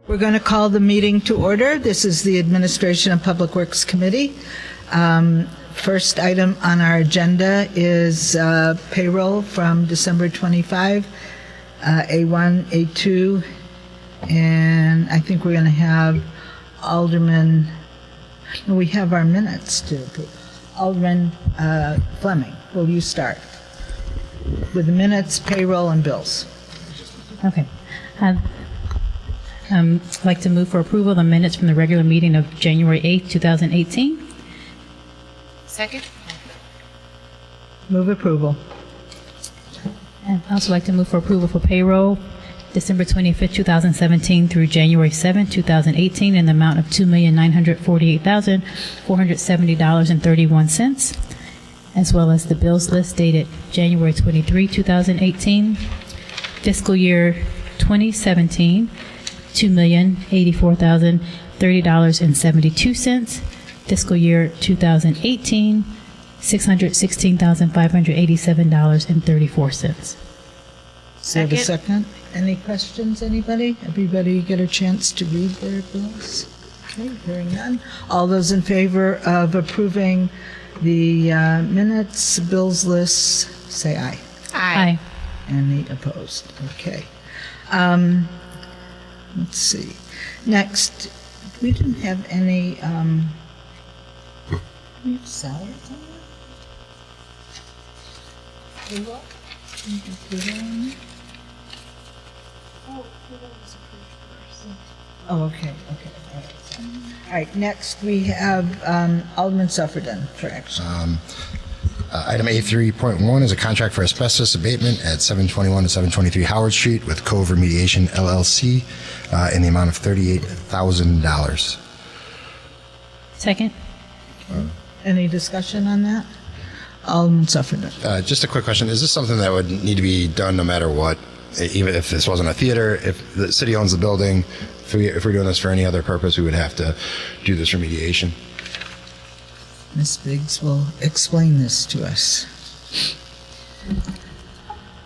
We're going to call the meeting to order. This is the Administration and Public Works Committee. First item on our agenda is payroll from December 25, A1, A2, and I think we're going to have Alderman, no, we have our minutes to approve. Alderman Fleming, will you start with the minutes, payroll, and bills? Okay. I'd like to move for approval of the minutes from the regular meeting of January 8th, 2018. Second. Move approval. And I'd also like to move for approval for payroll December 25th, 2017 through January 7th, 2018 in the amount of $2,948,470.31, as well as the bills list dated January 23, 2018, fiscal year 2017, $2,084,030.72, fiscal year 2018, $616,587.34. Have a second. Any questions, anybody? Everybody get a chance to read their bills? Okay, hearing none. All those in favor of approving the minutes, bills lists, say aye. Aye. Any opposed? Okay. Let's see. Next, we didn't have any, we have salaries on that? Payroll? Oh, okay. All right, next we have Alderman Suffredin for action. Item A3.1 is a contract for asbestos abatement at 721 to 723 Howard Street with Cove Remediation, LLC, in the amount of $38,000. Second. Any discussion on that? Alderman Suffredin. Just a quick question. Is this something that would need to be done no matter what? Even if this wasn't a theater, if the city owns the building, if we're doing this for any other purpose, we would have to do this remediation? Ms. Biggs will explain this to us.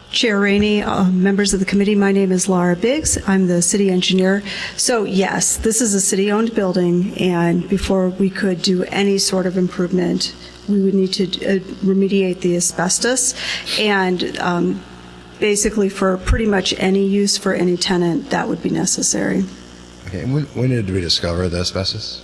Chair Rainey, members of the committee, my name is Laura Biggs. I'm the city engineer. So yes, this is a city-owned building, and before we could do any sort of improvement, we would need to remediate the asbestos, and basically for pretty much any use for any tenant, that would be necessary. Okay, and when did we discover the asbestos?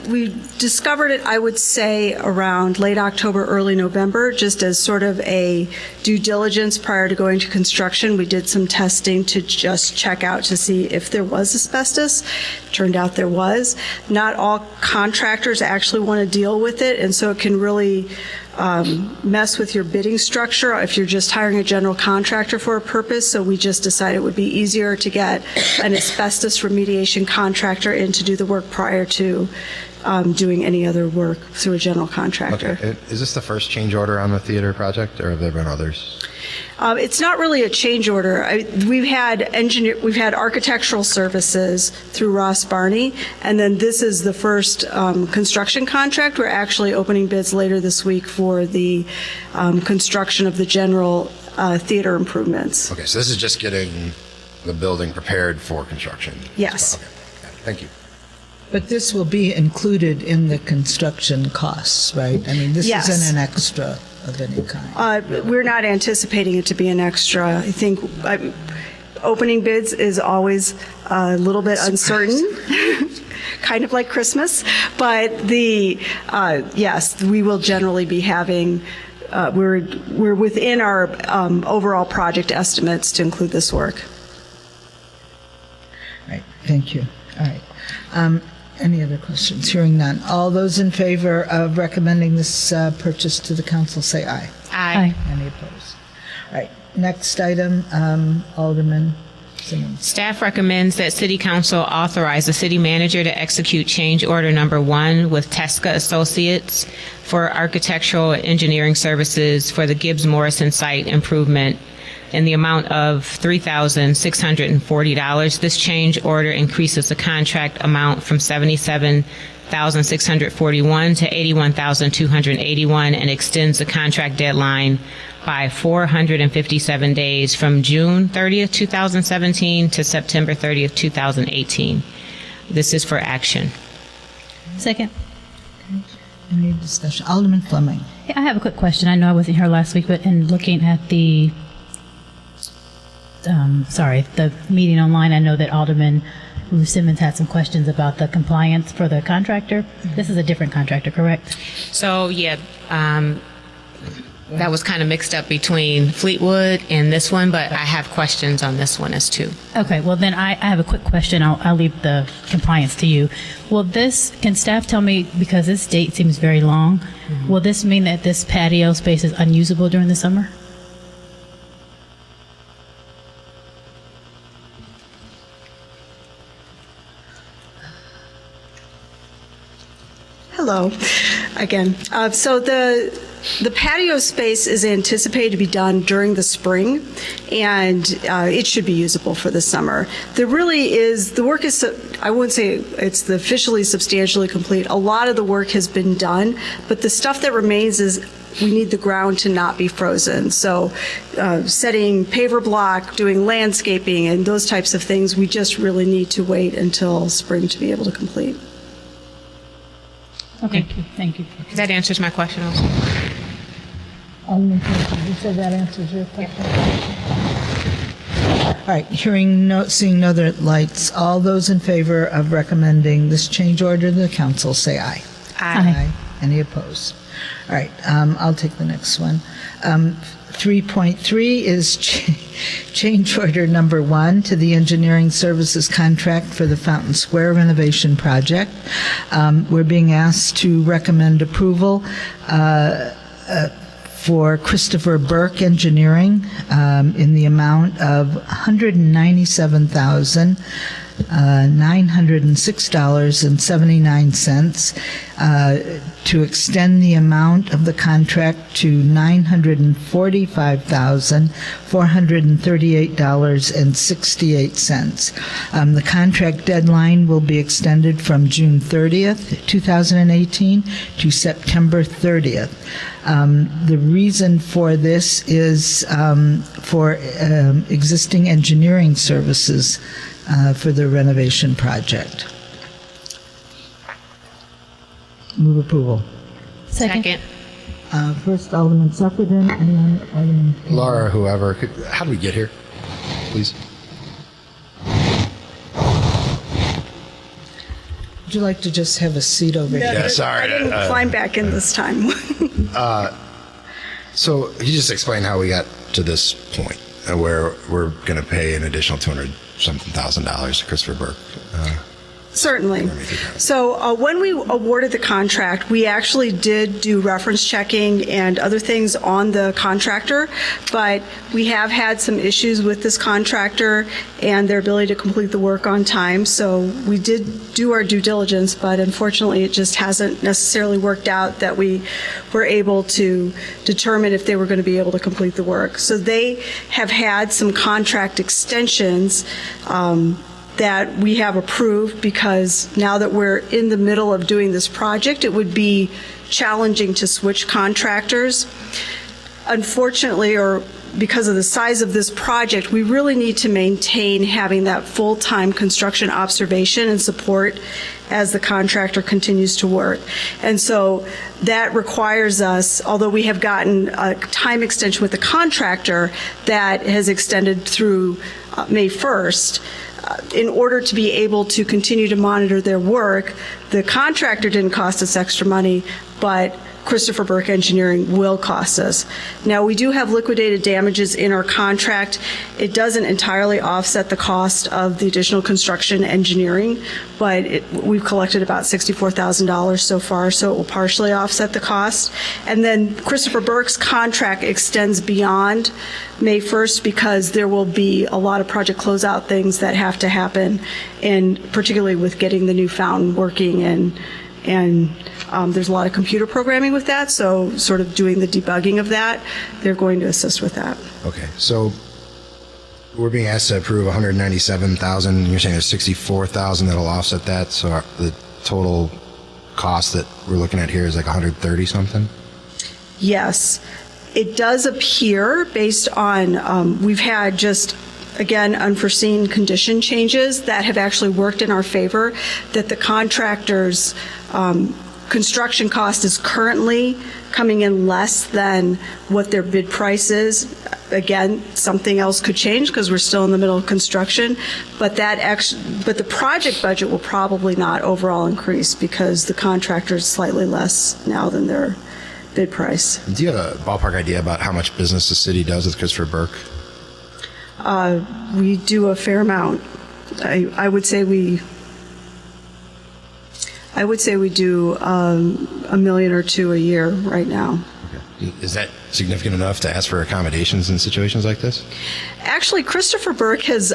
We discovered it, I would say, around late October, early November, just as sort of a due diligence prior to going to construction. We did some testing to just check out to see if there was asbestos. Turned out there was. Not all contractors actually want to deal with it, and so it can really mess with your bidding structure if you're just hiring a general contractor for a purpose. So we just decided it would be easier to get an asbestos remediation contractor in to do the work prior to doing any other work through a general contractor. Okay. Is this the first change order on the theater project, or have there been others? It's not really a change order. We've had architectural services through Ross Barney, and then this is the first construction contract. We're actually opening bids later this week for the construction of the general theater improvements. Okay, so this is just getting the building prepared for construction? Yes. Okay. Thank you. But this will be included in the construction costs, right? I mean, this Yes. isn't an extra of any kind. We're not anticipating it to be an extra. I think opening bids is always a little bit uncertain, kind of like Christmas. But yes, we will generally be having. We're within our overall project estimates to include this work. Right, thank you. All right. Any other questions? Hearing none. All those in favor of recommending this purchase to the council, say aye. Aye. Any opposed? All right, next item, Alderman Simmons. Staff recommends that City Council authorize the city manager to execute change order number 1 with Tesca Associates for architectural engineering services for the Gibbs Morrison site improvement in the amount of $3,640. This change order increases the contract amount from $77,000 $85,641 to $81,281 and extends the contract deadline by 457 days from June 30th, 2017 to September 30th, 2018. This is for action. Second. Any discussion? Alderman Fleming. Yeah, I have a quick question. I know I wasn't here last week, but in looking at the meeting online, I know that Alderman Simmons had some questions about the compliance for the contractor. This is a different contractor, correct? So, yeah, that was kind of mixed up between Fleetwood and this one, but I have questions on this one as too. Okay, well then I have a quick question. I'll leave the compliance to you. Can staff tell me, because this date seems very long, will this mean that this patio space is unusable during the summer? Hello, again. So the patio space is anticipated to be done during the spring, and it should be usable for the summer. The work is, I wouldn't say it's officially substantially complete. A lot of the work has been done, but the stuff that remains is we need the ground to not be frozen. So setting paver block, doing landscaping, and those types of things, we just really need to wait until spring to be able to complete. Okay, thank you. That answers my question also. Alderman Clinton, you said that answers your question? All right, seeing no other lights, all those in favor of recommending this change order to the council, say aye. Aye. Any opposed? All right, I'll take the next one. 3.3 is change order number 1 to the engineering services contract for the Fountain Square renovation project. We're being asked to recommend approval for Christopher Burke Engineering in the amount of $197,906.79 to extend the amount of the contract to $945,438.68. The contract deadline will be extended from June 30th, 2018 to September 30th. The reason for this is for existing engineering services for the renovation project. Move approval. Second. First Alderman Suffredin and then Alderman... Laura, whoever, how did we get here, please? Would you like to just have a seat over here? Yeah, sorry. I didn't climb back in this time. So you just explained how we got to this point where we're going to pay an additional $200-something thousand to Christopher Burke. Certainly. So when we awarded the contract, we actually did do reference checking and other things on the contractor, but we have had some issues with this contractor and their ability to complete the work on time. So we did do our due diligence, but unfortunately it just hasn't necessarily worked out that we were able to determine if they were going to be able to complete the work. So they have had some contract extensions that we have approved, because now that we're in the middle of doing this project, it would be challenging to switch contractors. Unfortunately, or because of the size of this project, we really need to maintain having that full-time construction observation and support as the contractor continues to work. And so that requires us, although we have gotten a time extension with the contractor that has extended through May 1st, in order to be able to continue to monitor their work, the contractor didn't cost us extra money, but Christopher Burke Engineering will cost us. Now, we do have liquidated damages in our contract. It doesn't entirely offset the cost of the additional construction engineering, but we've collected about $64,000 so far, so it will partially offset the cost. And then Christopher Burke's contract extends beyond May 1st because there will be a lot of project closeout things that have to happen, and particularly with getting the new fountain working, and there's a lot of computer programming with that, so sort of doing the debugging of that, they're going to assist with that. Okay, so we're being asked to approve $197,000. You're saying there's $64,000 that'll offset that, so the total cost that we're looking at here is like 130 something? Yes, it does appear based on, we've had just, again, unforeseen condition changes that have actually worked in our favor, that the contractor's construction cost is currently coming in less than what their bid price is. Again, something else could change because we're still in the middle of construction, but but the project budget will probably not overall increase because the contractor is slightly less now than their bid price. Do you have a ballpark idea about how much business the city does with Christopher Burke? We do a fair amount. I would say we do $1 million or $2 million a year right now. Is that significant enough to ask for accommodations in situations like this? Actually, Christopher Burke is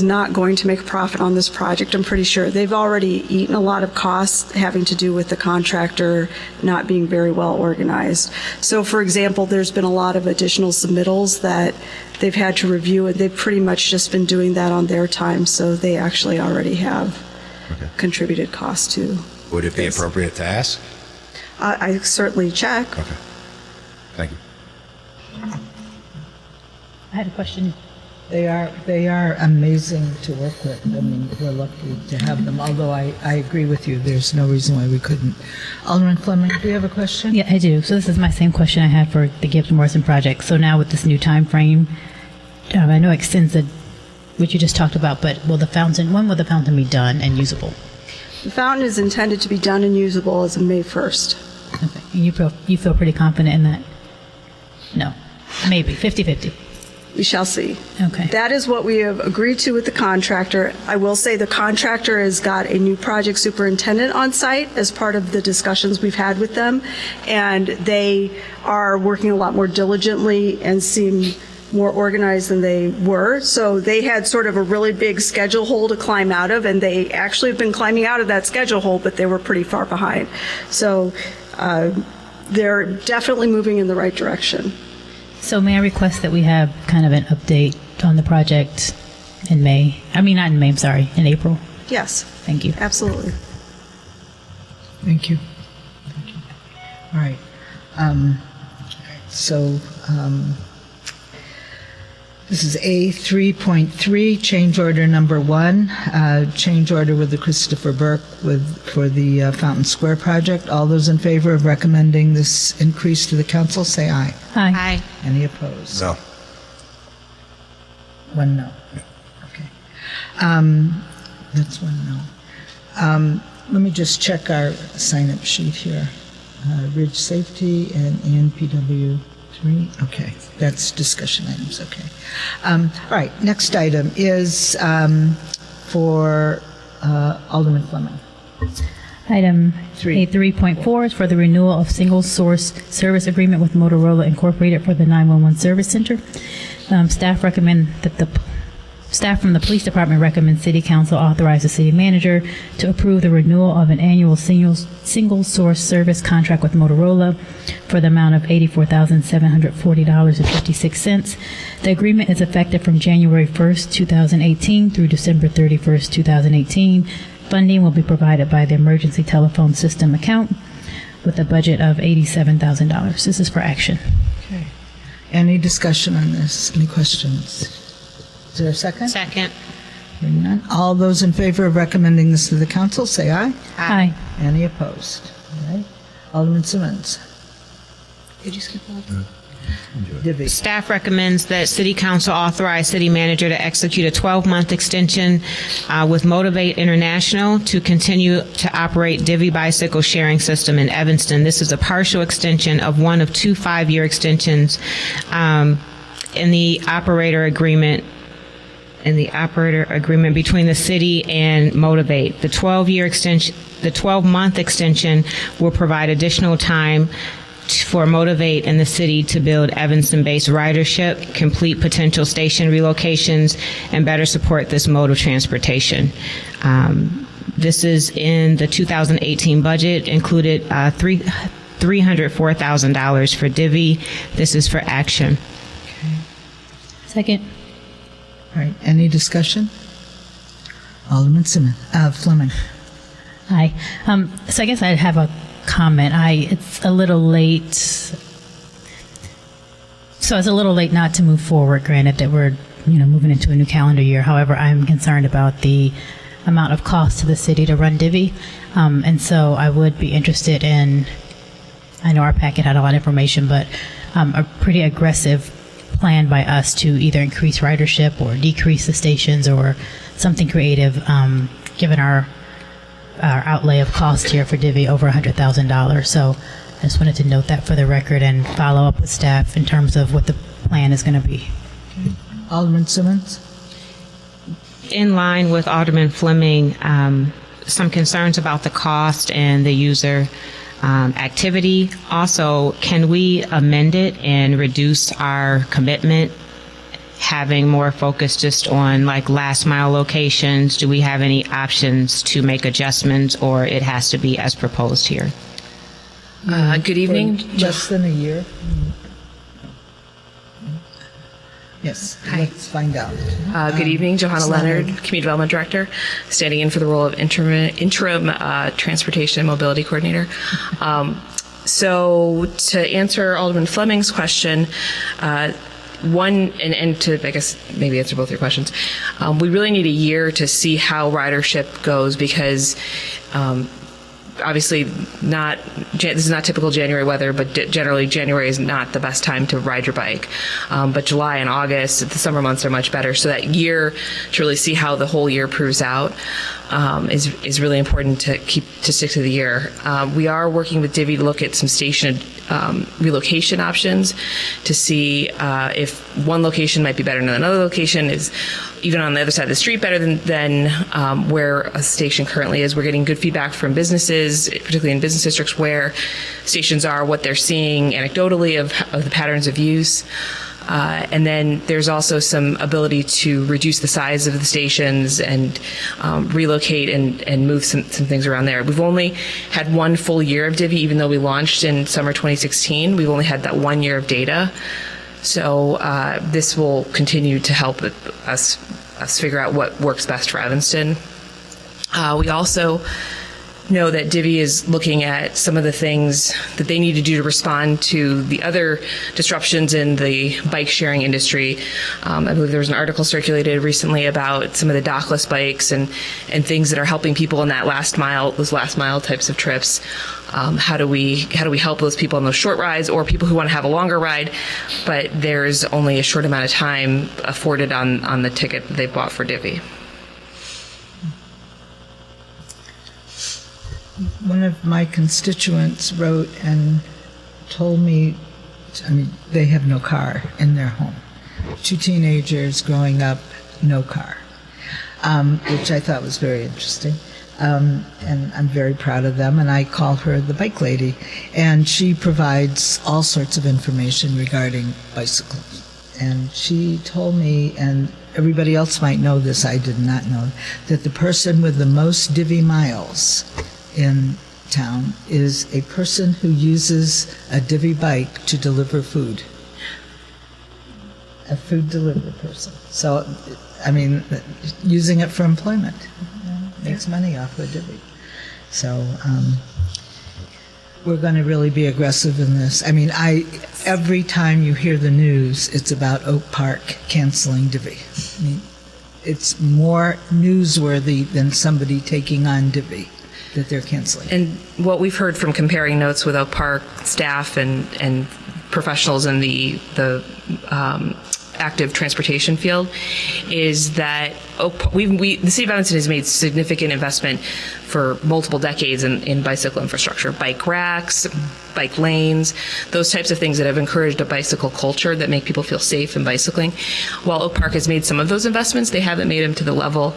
not going to make a profit on this project, I'm pretty sure. They've already eaten a lot of costs having to do with the contractor not being very well organized. So, for example, there's been a lot of additional submittals that they've had to review, and they've pretty much just been doing that on their time, so they actually already have contributed costs to. Would it be appropriate to ask? I certainly check. Okay. Thank you. I had a question. They are amazing to work with. I mean, we're lucky to have them, although I agree with you. There's no reason why we couldn't. Alderman Fleming, do you have a question? Yeah, I do. So this is my same question I had for the Gibbs Morrison project. So now with this new time frame, I know it extends what you just talked about, but when will the fountain be done and usable? The fountain is intended to be done and usable as of May 1st. Okay. And you feel pretty confident in that? No. Maybe. 50-50. We shall see. Okay. That is what we have agreed to with the contractor. I will say the contractor has got a new project superintendent on site as part of the discussions we've had with them, and they are working a lot more diligently and seem more organized than they were. So they had sort of a really big schedule hole to climb out of, and they actually have been climbing out of that schedule hole, but they were pretty far behind. So they're definitely moving in the right direction. So may I request that we have kind of an update on the project in May? I mean, not in May, I'm sorry, in April. Yes. Thank you. Absolutely. Thank you. All right. So this is A3.3, change order number 1, change order with the Christopher Burke for the Fountain Square project. All those in favor of recommending this increase to the council, say aye. Aye. Aye. Any opposed? No. 1 no. Okay. That's 1 no. Let me just check our sign-up sheet here. Ridge Safety and PW 3. Okay, that's discussion items. Okay. All right. Next item is for Alderman Fleming. Item 3. A3.4 is for the renewal of single source service agreement with Motorola Incorporated for the 911 Service Center. Staff from the police department recommends City Council authorize the city manager to approve the renewal of an annual single source service contract with Motorola for the amount of $84,740.56. The agreement is effective from January 1st, 2018 through December 31st, 2018. Funding will be provided by the emergency telephone system account with a budget of $87,000. This is for action. Okay. Any discussion on this? Any questions? Is there a second? Second. Hearing none. All those in favor of recommending this to the council, say aye. Aye. Any opposed? All right. Alderman Simmons. Did you skip that? Divvy. Staff recommends that City Council authorize City Manager to execute a 12-month extension with Motivate International to continue to operate Divvy Bicycle Sharing System in Evanston. This is a partial extension of one of 2 5-year extensions in the operator agreement between the city and Motivate. The 12-month extension will provide additional time for Motivate and the city to build Evanston-based ridership, complete potential station relocations, and better support this mode of transportation. This is in the 2018 budget, included $304,000 for Divvy. This is for action. Second. All right. Any discussion? Alderman Fleming. Hi. So I guess I have a comment. It's a little late. So it's a little late not to move forward, granted that we're, moving into a new calendar year. However, I'm concerned about the amount of cost to the city to run Divvy. And so I would be interested in, I know our packet had a lot of information, but a pretty aggressive plan by us to either increase ridership or decrease the stations or something creative, given our outlay of cost here for Divvy over $100,000. So I just wanted to note that for the record and follow up with staff in terms of what the plan is going to be. Alderman Simmons? In line with Alderman Fleming, some concerns about the cost and the user activity. Also, can we amend it and reduce our commitment, having more focus just on like last mile locations? Do we have any options to make adjustments, or it has to be as proposed here? Good evening. For less than a year? Yes, let's find out. Good evening, Johanna Leonard, Community Development Director, standing in for the role of interim Transportation and Mobility Coordinator. So to answer Alderman Fleming's question, one, and to, I guess, maybe answer both your questions, we really need a year to see how ridership goes, because obviously this is not typical January weather, but generally January is not the best time to ride your bike. But July and August, the summer months, are much better. So that year, to really see how the whole year proves out, is really important to stick to the year. We are working with Divvy to look at some station relocation options to see if one location might be better than another location, is even on the other side of the street better than where a station currently is. We're getting good feedback from businesses, particularly in business districts where stations are, what they're seeing anecdotally of the patterns of use. And then there's also some ability to reduce the size of the stations and relocate and move some things around there. We've only had one full year of Divvy, even though we launched in summer 2016. We've only had that 1 year of data. So this will continue to help us figure out what works best for Evanston. We also know that Divvy is looking at some of the things that they need to do to respond to the other disruptions in the bike sharing industry. I believe there was an article circulated recently about some of the dockless bikes and things that are helping people in that those last mile types of trips. How do we help those people on those short rides, or people who want to have a longer ride, but there's only a short amount of time afforded on the ticket that they've bought for Divvy? One of my constituents wrote and told me, they have no car in their home. 2 teenagers growing up, no car, which I thought was very interesting. And I'm very proud of them, and I call her the bike lady. And she provides all sorts of information regarding bicycles. And she told me, and everybody else might know this, I did not know, that the person with the most Divvy miles in town is a person who uses a Divvy bike to deliver food. A food delivery person. So, using it for employment. Makes money off of Divvy. So, we're going to really be aggressive in this. Every time you hear the news, it's about Oak Park canceling Divvy. It's more newsworthy than somebody taking on Divvy that they're canceling. And what we've heard from comparing notes with Oak Park staff and professionals in the active transportation field is that the City of Evanston has made significant investment for multiple decades in bicycle infrastructure, bike racks, bike lanes, those types of things that have encouraged a bicycle culture that make people feel safe in bicycling. While Oak Park has made some of those investments, they haven't made them to the level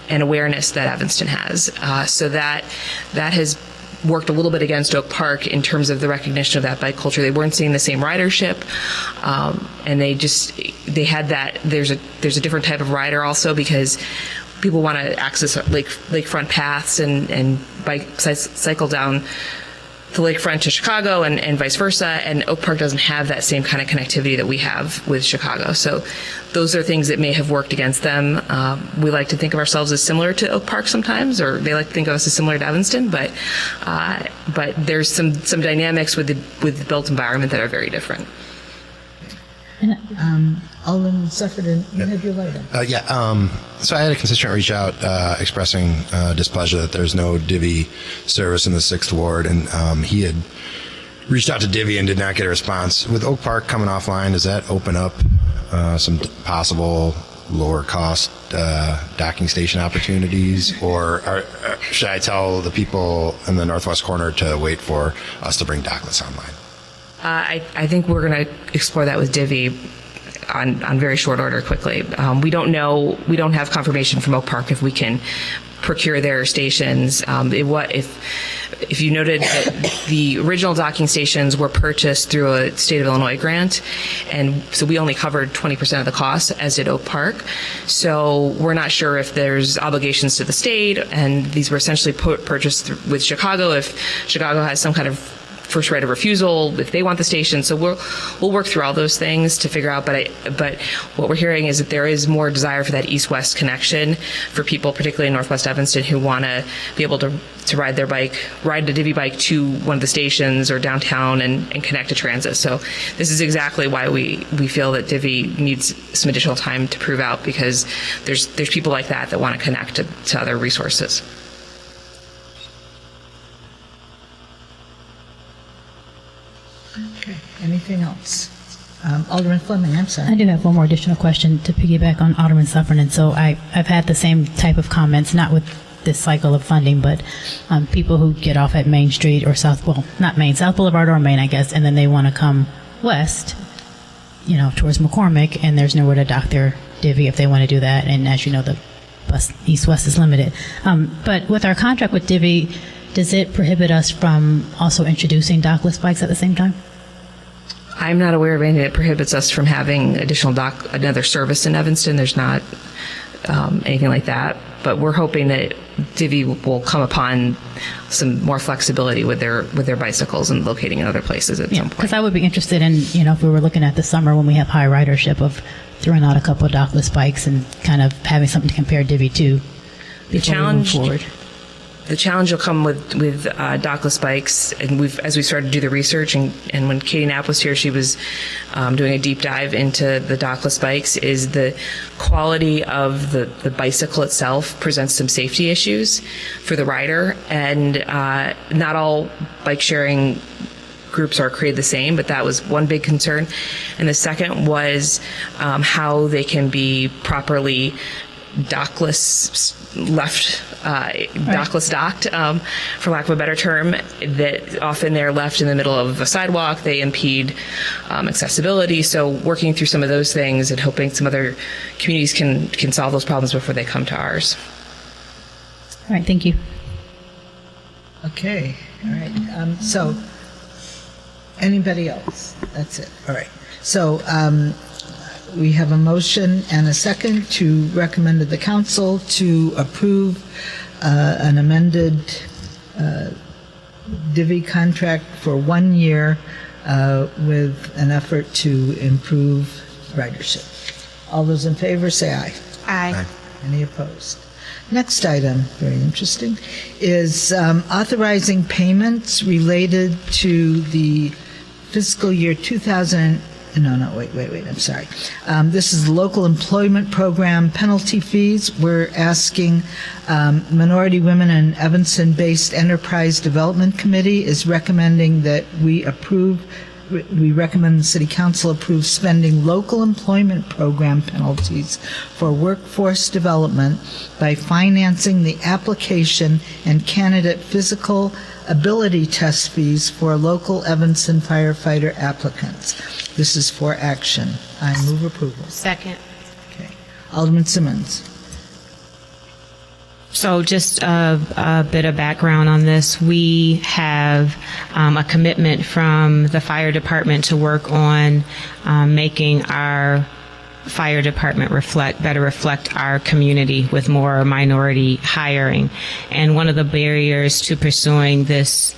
and awareness that Evanston has. So that has worked a little bit against Oak Park in terms of the recognition of that bike culture. They weren't seeing the same ridership, and they had that. There's a different type of rider also, because people want to access lakefront paths and cycle down the lakefront to Chicago and vice versa, and Oak Park doesn't have that same kind of connectivity that we have with Chicago. So those are things that may have worked against them. We like to think of ourselves as similar to Oak Park sometimes, or they like to think of us as similar to Evanston, but there's some dynamics with the built environment that are very different. Alderman Sufferton, you have your light on. So I had a constituent reach out expressing displeasure that there's no divvy service in the 6th Ward, and he had reached out to divvy and did not get a response. With Oak Park coming offline, does that open up some possible lower cost docking station opportunities, or should I tell the people in the northwest corner to wait for us to bring dockless online? I think we're going to explore that with divvy on very short order quickly. We don't know, we don't have confirmation from Oak Park if we can procure their stations. If you noted that the original docking stations were purchased through a state of Illinois grant, and so we only covered 20% of the cost, as did Oak Park. So we're not sure if there's obligations to the state, and these were essentially purchased with Chicago. If Chicago has some kind of first right of refusal, if they want the station. So we'll work through all those things to figure out. But what we're hearing is that there is more desire for that east-west connection for people, particularly in Northwest Evanston, who want to be able to ride a divvy bike to one of the stations or downtown and connect to transit. So this is exactly why we feel that divvy needs some additional time to prove out, because there's people like that want to connect to other resources. Okay. Anything else? Alderman Fleming, I'm sorry. I do have one more additional question to piggyback on Alderman Sufferton. So I've had the same type of comments, not with this cycle of funding, but people who get off at Main Street or South Boulevard or Main, I guess, and then they want to come west, towards McCormick, and there's nowhere to dock their divvy if they want to do that. And as you know, the bus east-west is limited. But with our contract with divvy, does it prohibit us from also introducing dockless bikes at the same time? I'm not aware of anything that prohibits us from having another service in Evanston. There's not anything like that. But we're hoping that divvy will come upon some more flexibility with their bicycles and locating in other places at some point. Because I would be interested in, if we were looking at the summer when we have high ridership, of throwing out a couple of dockless bikes and kind of having something to compare divvy to. The challenge will come with dockless bikes, and as we started to do the research, and when Katie Knapp was here, she was doing a deep dive into the dockless bikes, is the quality of the bicycle itself presents some safety issues for the rider, and not all bike sharing groups are created the same, but that was one big concern. And the second was how they can be properly dockless docked, for lack of a better term, that often they're left in the middle of a sidewalk. They impede accessibility. So working through some of those things and hoping some other communities can solve those problems before they come to ours. All right, thank you. Okay, all right. So anybody else? That's it. All right. So we have a motion and a second to recommend to the council to approve an amended divvy contract for 1 year with an effort to improve ridership. All those in favor say aye. Aye. Any opposed? Next item, very interesting, is authorizing payments related to the fiscal year 2000. Wait, I'm sorry. This is the local employment program penalty fees. We're asking Minority Women and Evanston-based Enterprise Development Committee is recommending that we recommend the City Council approve spending local employment program penalties for workforce development by financing the application and candidate physical ability test fees for local Evanston firefighter applicants. This is for action. I move approval. Second. Okay. Alderman Simmons. So just a bit of background on this. We have a commitment from the fire department to work on making our fire department better reflect our community with more minority hiring. And one of the barriers to pursuing this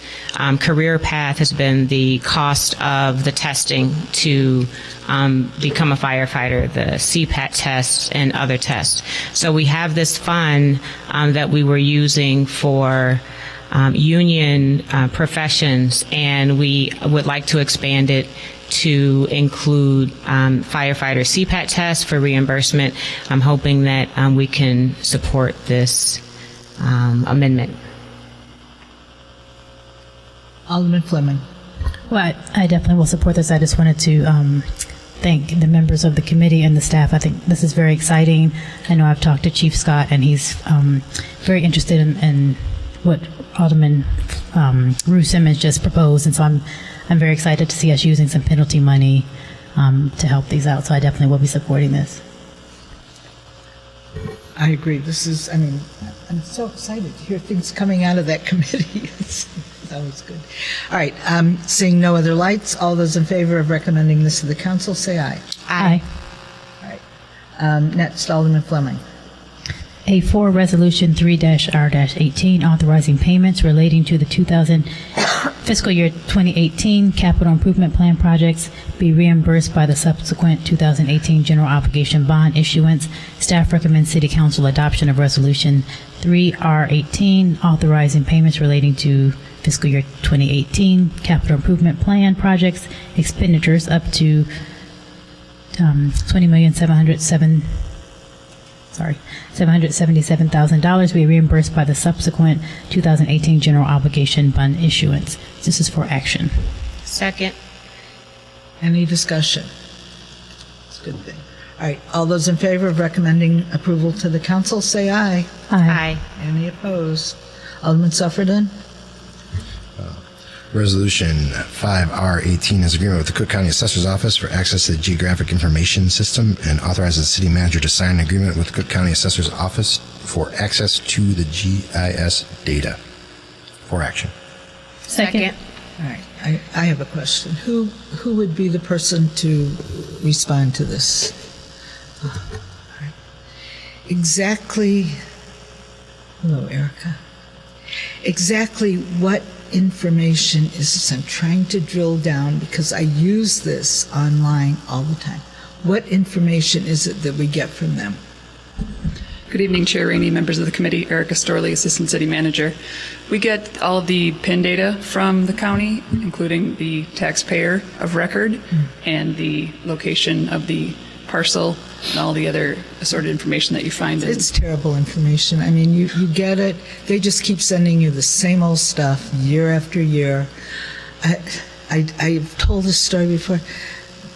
career path has been the cost of the testing to become a firefighter, the CPAT test and other tests. So we have this fund that we were using for union professions, and we would like to expand it to include firefighter CPAT tests for reimbursement. I'm hoping that we can support this amendment. Alderman Fleming. Well, I definitely will support this. I just wanted to thank the members of the committee and the staff. I think this is very exciting. I know I've talked to Chief Scott, and he's very interested in what Alderman Rue Simmons just proposed, and so I'm very excited to see us using some penalty money to help these out. So I definitely will be supporting this. I agree. I'm so excited to hear things coming out of that committee. That was good. All right. Seeing no other lights, all those in favor of recommending this to the council, say aye. Aye. All right. Next, Alderman Fleming. A4 Resolution 3-R-18 authorizing payments relating to the fiscal year 2018 capital improvement plan projects be reimbursed by the subsequent 2018 general obligation bond issuance. Staff recommends City Council adoption of Resolution 3-R-18 authorizing payments relating to fiscal year 2018 capital improvement plan projects expenditures up to $777,000 be reimbursed by the subsequent 2018 general obligation bond issuance. This is for action. Second. Any discussion? It's a good thing. All right. All those in favor of recommending approval to the council, say aye. Aye. Any opposed? Alderman Suffredin. Resolution 5R18 is agreement with the Cook County Assessor's Office for access to the Geographic Information System and authorizes the city manager to sign an agreement with the Cook County Assessor's Office for access to the GIS data for action. Second. All right. I have a question. Who would be the person to respond to this? All right. Exactly. Hello, Erica. Exactly what information is this? I'm trying to drill down because I use this online all the time. What information is it that we get from them? Good evening, Chair Rainey, members of the committee. Erica Storley, Assistant City Manager. We get all of the PIN data from the county, including the taxpayer of record and the location of the parcel and all the other assorted information that you find. It's terrible information. I mean, you get it. They just keep sending you the same old stuff year after year. I've told this story before.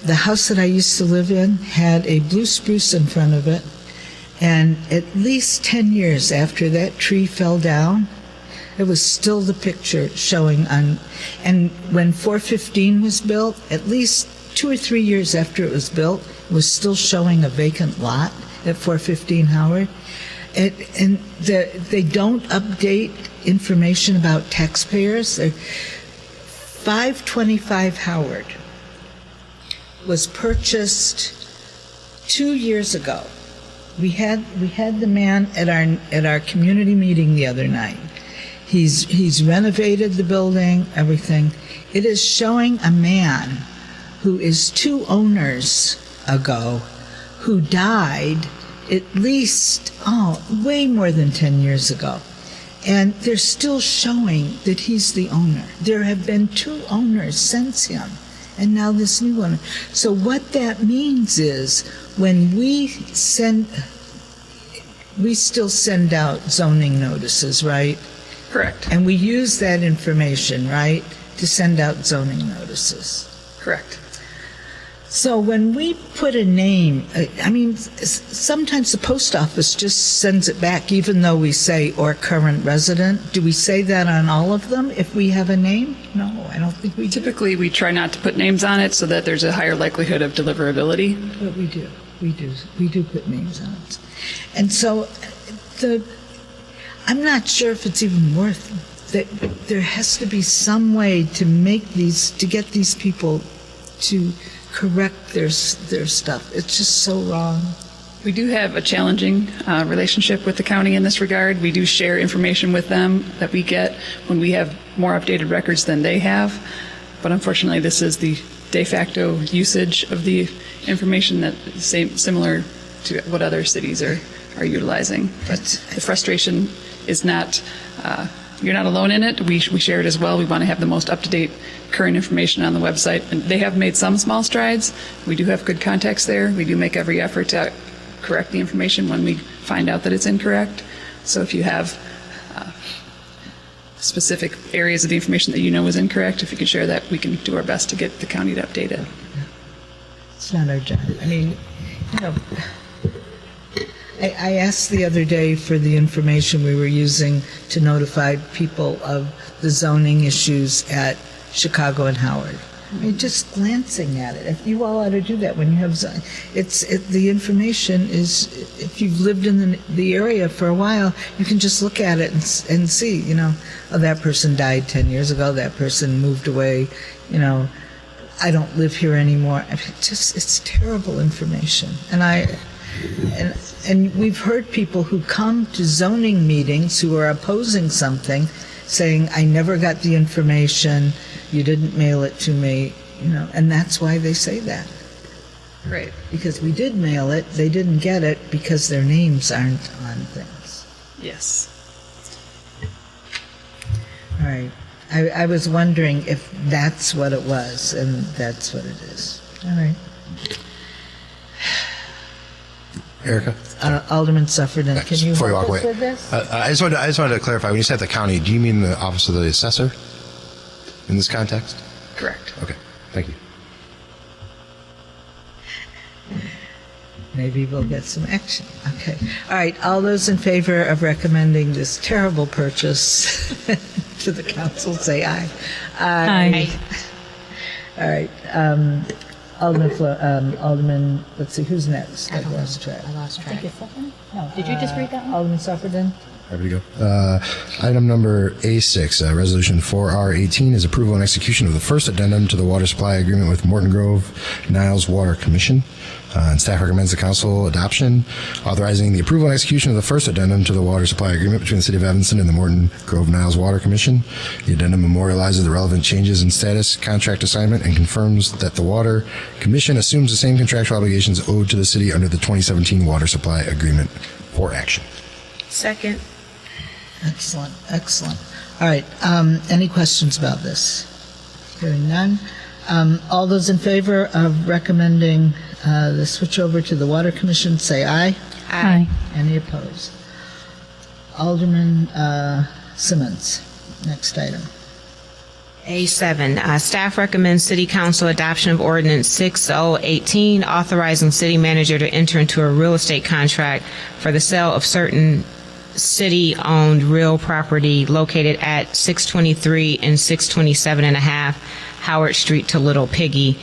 The house that I used to live in had a blue spruce in front of it, and at least 10 years after that tree fell down, it was still the picture showing on. And when 415 was built, at least 2 or 3 years after it was built, it was still showing a vacant lot at 415 Howard. And they don't update information about taxpayers. 525 Howard was purchased 2 years ago. We had the man at our community meeting the other night. He's renovated the building, everything. It is showing a man who is 2 owners ago, who died at least, way more than 10 years ago. And they're still showing that he's the owner. There have been 2 owners since him, and now this new owner. So what that means is when we still send out zoning notices, right? Correct. And we use that information, right, to send out zoning notices. Correct. So when we put a name, sometimes the post office just sends it back, even though we say or current resident. Do we say that on all of them if we have a name? No, I don't think we do. Typically, we try not to put names on it so that there's a higher likelihood of deliverability. But we do. We do put names on it. And so I'm not sure if it's even worth that. There has to be some way to get these people to correct their stuff. It's just so wrong. We do have a challenging relationship with the county in this regard. We do share information with them that we get when we have more updated records than they have. But unfortunately, this is the de facto usage of the information that is similar to what other cities are utilizing. But the frustration is not, you're not alone in it. We share it as well. We want to have the most up-to-date current information on the website. And they have made some small strides. We do have good contacts there. We do make every effort to correct the information when we find out that it's incorrect. So if you have specific areas of the information that you know is incorrect, if you can share that, we can do our best to get the county to update it. It's not our job. I mean, you know, I asked the other day for the information we were using to notify people of the zoning issues at Chicago and Howard. I mean, just glancing at it. If you all ought to do that when you have zoning. The information is, if you've lived in the area for a while, you can just look at it and see, you know, oh, that person died 10 years ago, that person moved away, you know, I don't live here anymore. I mean, it's terrible information. And we've heard people who come to zoning meetings who are opposing something saying, I never got the information, you didn't mail it to me, you know, and that's why they say that. Right. Because we did mail it, they didn't get it because their names aren't on things. Yes. All right. I was wondering if that's what it was, and that's what it is. All right. Erica? Alderman Suffredin, can you Before you help walk us away, with this? I just wanted to clarify. When you said the county, do you mean the office of the assessor in this context? Correct. Okay, thank you. Maybe we'll get some action. Okay. All right. All those in favor of recommending this terrible purchase to the council, say aye. Aye. All right. Alderman, let's see, who's next? I've lost track. I think it's Suffredin? No, did you just read that one? Alderman Suffredin? Ready to go. Item number A6, Resolution 4R18 is approval and execution of the first addendum to the water supply agreement with Morton Grove Niles Water Commission. And staff recommends the council adoption, authorizing the approval and execution of the first addendum to the water supply agreement between the City of Evanston and the Morton Grove Niles Water Commission. The addendum memorializes the relevant changes in status, contract assignment, and confirms that the Water Commission assumes the same contractual obligations owed to the city under the 2017 water supply agreement for action. Second. Excellent. Excellent. All right. Any questions about this? Hearing none. All those in favor of recommending the switch over to the Water Commission, say aye. Aye. Any opposed? Alderman Simmons, next item. A7, staff recommends City Council adoption of Ordinance 6018, authorizing city manager to enter into a real estate contract for the sale of certain city-owned real property located at 623 and 627 and a half Howard Street to Little Piggy.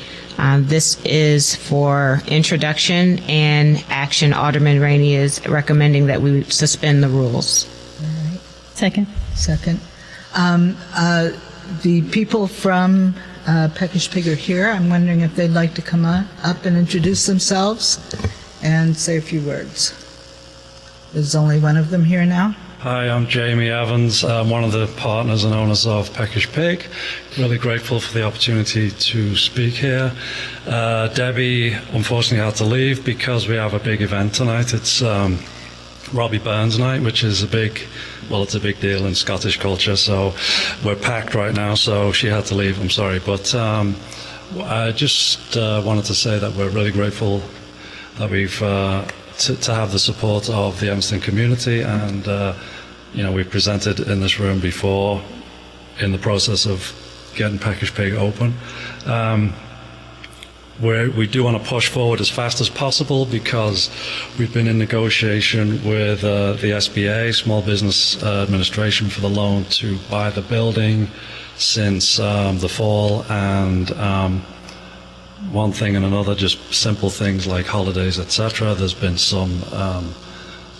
This is for introduction and action. Alderman Rainey is recommending that we suspend the rules. Second. Second. The people from Peckish Pig are here. I'm wondering if they'd like to come up and introduce themselves and say a few words. There's only one of them here now. Hi, I'm Jamie Evans. I'm one of the partners and owners of Peckish Pig. Really grateful for the opportunity to speak here. Debbie unfortunately had to leave because we have a big event tonight. It's Robbie Burns night, which is it's a big deal in Scottish culture. So we're packed right now, so she had to leave. I'm sorry. But I just wanted to say that we're really grateful that we've to have the support of the Evanston community, and we've presented in this room before in the process of getting Peckish Pig open. We do want to push forward as fast as possible because we've been in negotiation with the SBA, Small Business Administration, for the loan to buy the building since the fall, and one thing and another, just simple things like holidays, etc. There's been some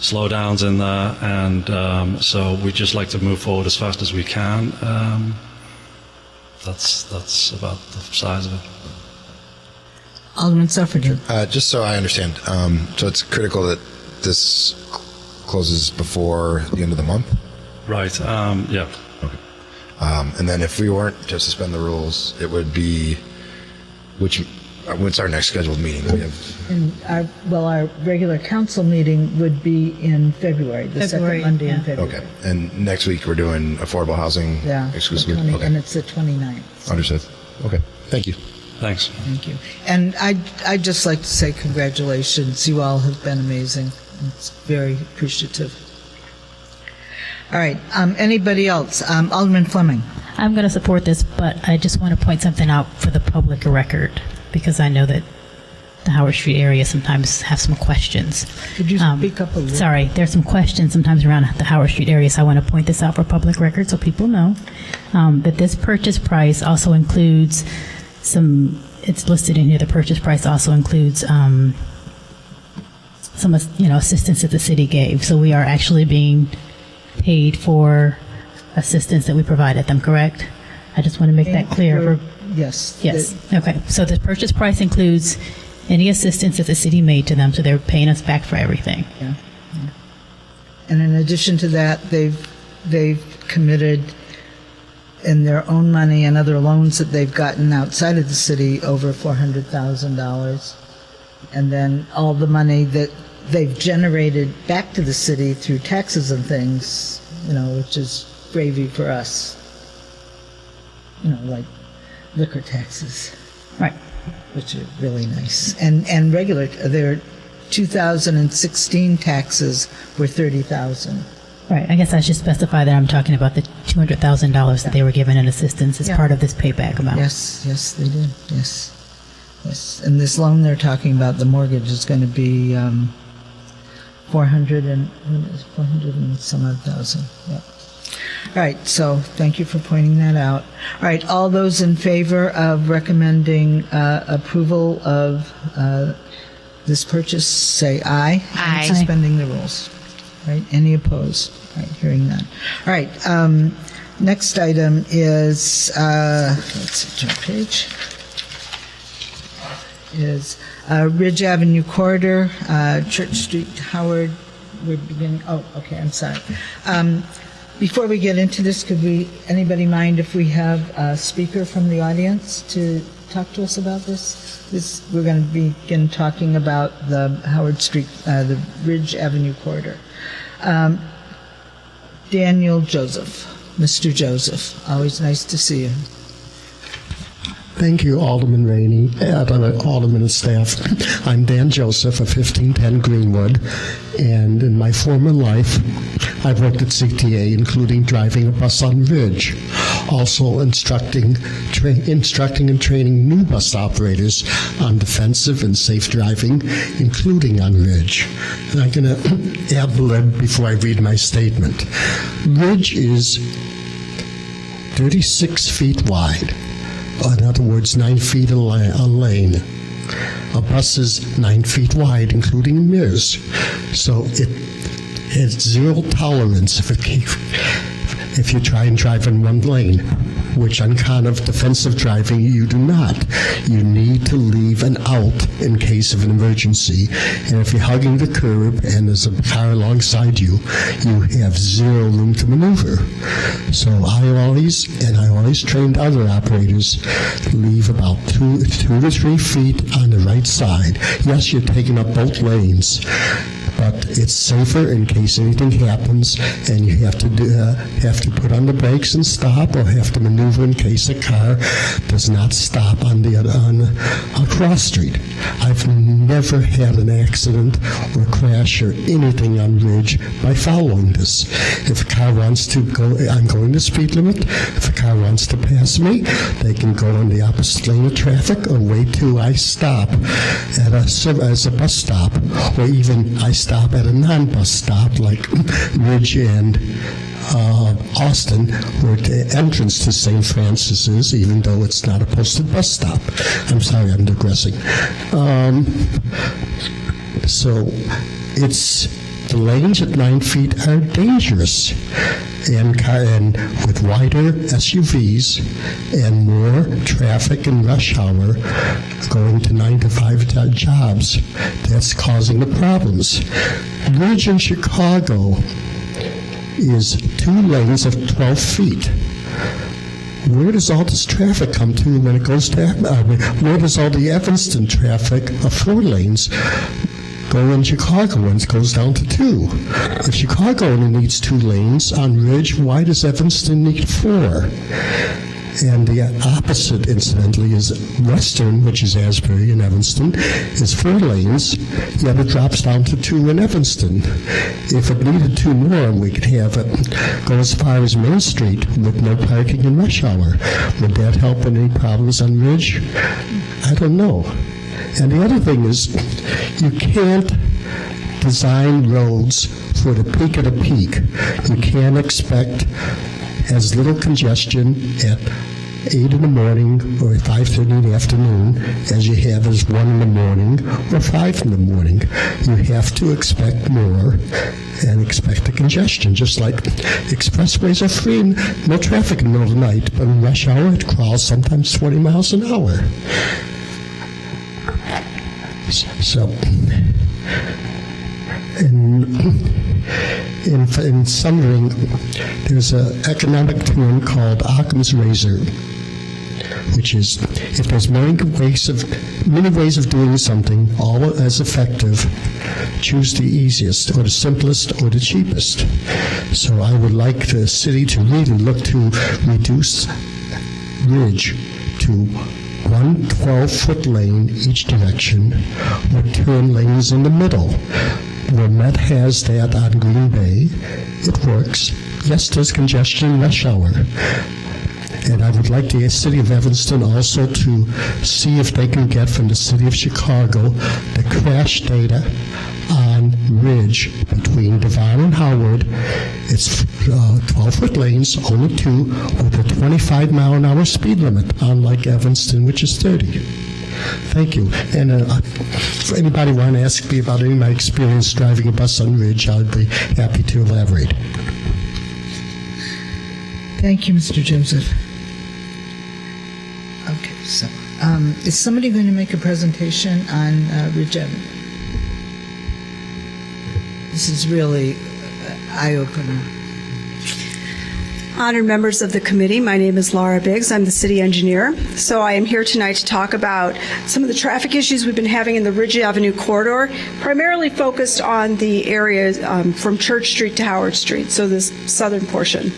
slowdowns in there, and so we just like to move forward as fast as we can. That's about the size of it. Alderman Sufferton. Just so I understand, so it's critical that this closes before the end of the month? Right, yeah. And then if we weren't to suspend the rules, it would be, what's our next scheduled meeting? We have, And our regular council meeting would be in February, the second Monday in February. okay. And next week we're doing affordable housing Yeah. exclusively? And it's the 29th. Understood. Okay. Thank you. Thanks. Thank you. And I'd just like to say congratulations. You all have been amazing. It's very appreciative. All right. Anybody else? Alderman Fleming. I'm going to support this, but I just want to point something out for the public record, because I know that the Howard Street area sometimes have some questions. Could you speak up a little? Sorry, there's some questions sometimes around the Howard Street area, so I want to point this out for public record so people know that this purchase price also includes it's listed in here, the purchase price also includes some assistance that the city gave. So we are actually being paid for assistance that we provided them, correct? I just want to make that clear. Yes. Yes. Okay. So the purchase price includes any assistance that the city made to them, so they're paying us back for everything. Yeah. And in addition to that, they've committed in their own money and other loans that they've gotten outside of the city over $400,000. And then all the money that they've generated back to the city through taxes and things, which is gravy for us. Like liquor taxes. Right. Which are really nice. And regular, their 2016 taxes were $30,000. Right. I guess I should specify that I'm talking about the $200,000 that they were given in assistance as part of this payback amount. Yes, they did. Yes. And this loan they're talking about, the mortgage, is going to be 400 and some odd thousand. Yep. All right, so thank you for pointing that out. All right, all those in favor of recommending approval of this purchase, say aye. Aye. And suspending the rules. All right, any opposed? All right, hearing none. All right, next item is, let's see, turn page, is Ridge Avenue Corridor, Church Street, Howard. We're beginning, okay, I'm sorry. Before we get into this, anybody mind if we have a speaker from the audience to talk to us about this? We're going to begin talking about the Howard Street, the Ridge Avenue corridor. Daniel Joseph, Mr. Joseph, always nice to see you. Thank you, Alderman Rainey, Alderman and staff. I'm Dan Joseph of 1510 Greenwood, and in my former life, I've worked at CTA, including driving a bus on Ridge, also instructing and training new bus operators on defensive and safe driving, including on Ridge. And I'm going to ad-lib before I read my statement. Ridge is 36 feet wide. In other words, 9 feet a lane. A bus is 9 feet wide, including mirrors. So it has zero tolerance if you try and drive in one lane, which on account of defensive driving, you do not. You need to leave an out in case of an emergency. And if you're hugging the curb and there's a car alongside you, you have zero room to maneuver. So I always trained other operators to leave about 2 to 3 feet on the right side. Yes, you're taking up both lanes, but it's safer in case anything happens and you have to put on the brakes and stop, or have to maneuver in case a car does not stop on a cross street. I've never had an accident or crash or anything on Ridge by following this. If a car wants to go, I'm going the speed limit. If a car wants to pass me, they can go on the opposite lane of traffic or wait till I stop as a bus stop, or even I stop at a non-bus stop like Ridge and Austin, where the entrance to St. Francis is, even though it's not a posted bus stop. I'm sorry, I'm digressing. So it's The lanes at 9 feet are dangerous, and with wider SUVs and more traffic in rush hour going to 9 to 5 jobs, that's causing the problems. Ridge in Chicago is 2 lanes of 12 feet. Where does all this traffic come to when it goes to, where does all the Evanston traffic of 4 lanes go in Chicago when it goes down to 2? If Chicago only needs 2 lanes on Ridge, why does Evanston need 4? And the opposite, incidentally, is Western, which is Asbury and Evanston, is 4 lanes, yet it drops down to 2 in Evanston. If it needed 2 more, we could have it go as far as Main Street with no parking in rush hour. Would that help any problems on Ridge? I don't know. And the other thing is, you can't design roads for the peak of the peak. You can't expect as little congestion at 8 in the morning or 5:30 in the afternoon as you have as 1 in the morning or 5 in the morning. You have to expect more and expect the congestion, just like expressways are free and no traffic in the middle of the night, but in rush hour it crawls sometimes 20 miles an hour. So, in summary, there's an economic term called Occam's razor, which is if there's many ways of doing something, all as effective, choose the easiest or the simplest or the cheapest. So I would like the city to really look to reduce Ridge to 1 12-foot lane each direction with turn lanes in the middle. Where Met has that on Green Bay, it works. Yes, there's congestion in rush hour. And I would like the city of Evanston also to see if they can get from the city of Chicago the crash data on Ridge between Devon and Howard. It's 12-foot lanes, only 2, with a 25-mile-an-hour speed limit, unlike Evanston, which is 30. Thank you. And if anybody want to ask me about any of my experience driving a bus on Ridge, I'd be happy to elaborate. Thank you, Mr. Joseph. Okay, so is somebody going to make a presentation on Ridge Avenue? This is really eye-opener. Honored members of the committee, my name is Laura Biggs. I'm the city engineer. So I am here tonight to talk about some of the traffic issues we've been having in the Ridge Avenue corridor, primarily focused on the areas from Church Street to Howard Street, so this southern portion.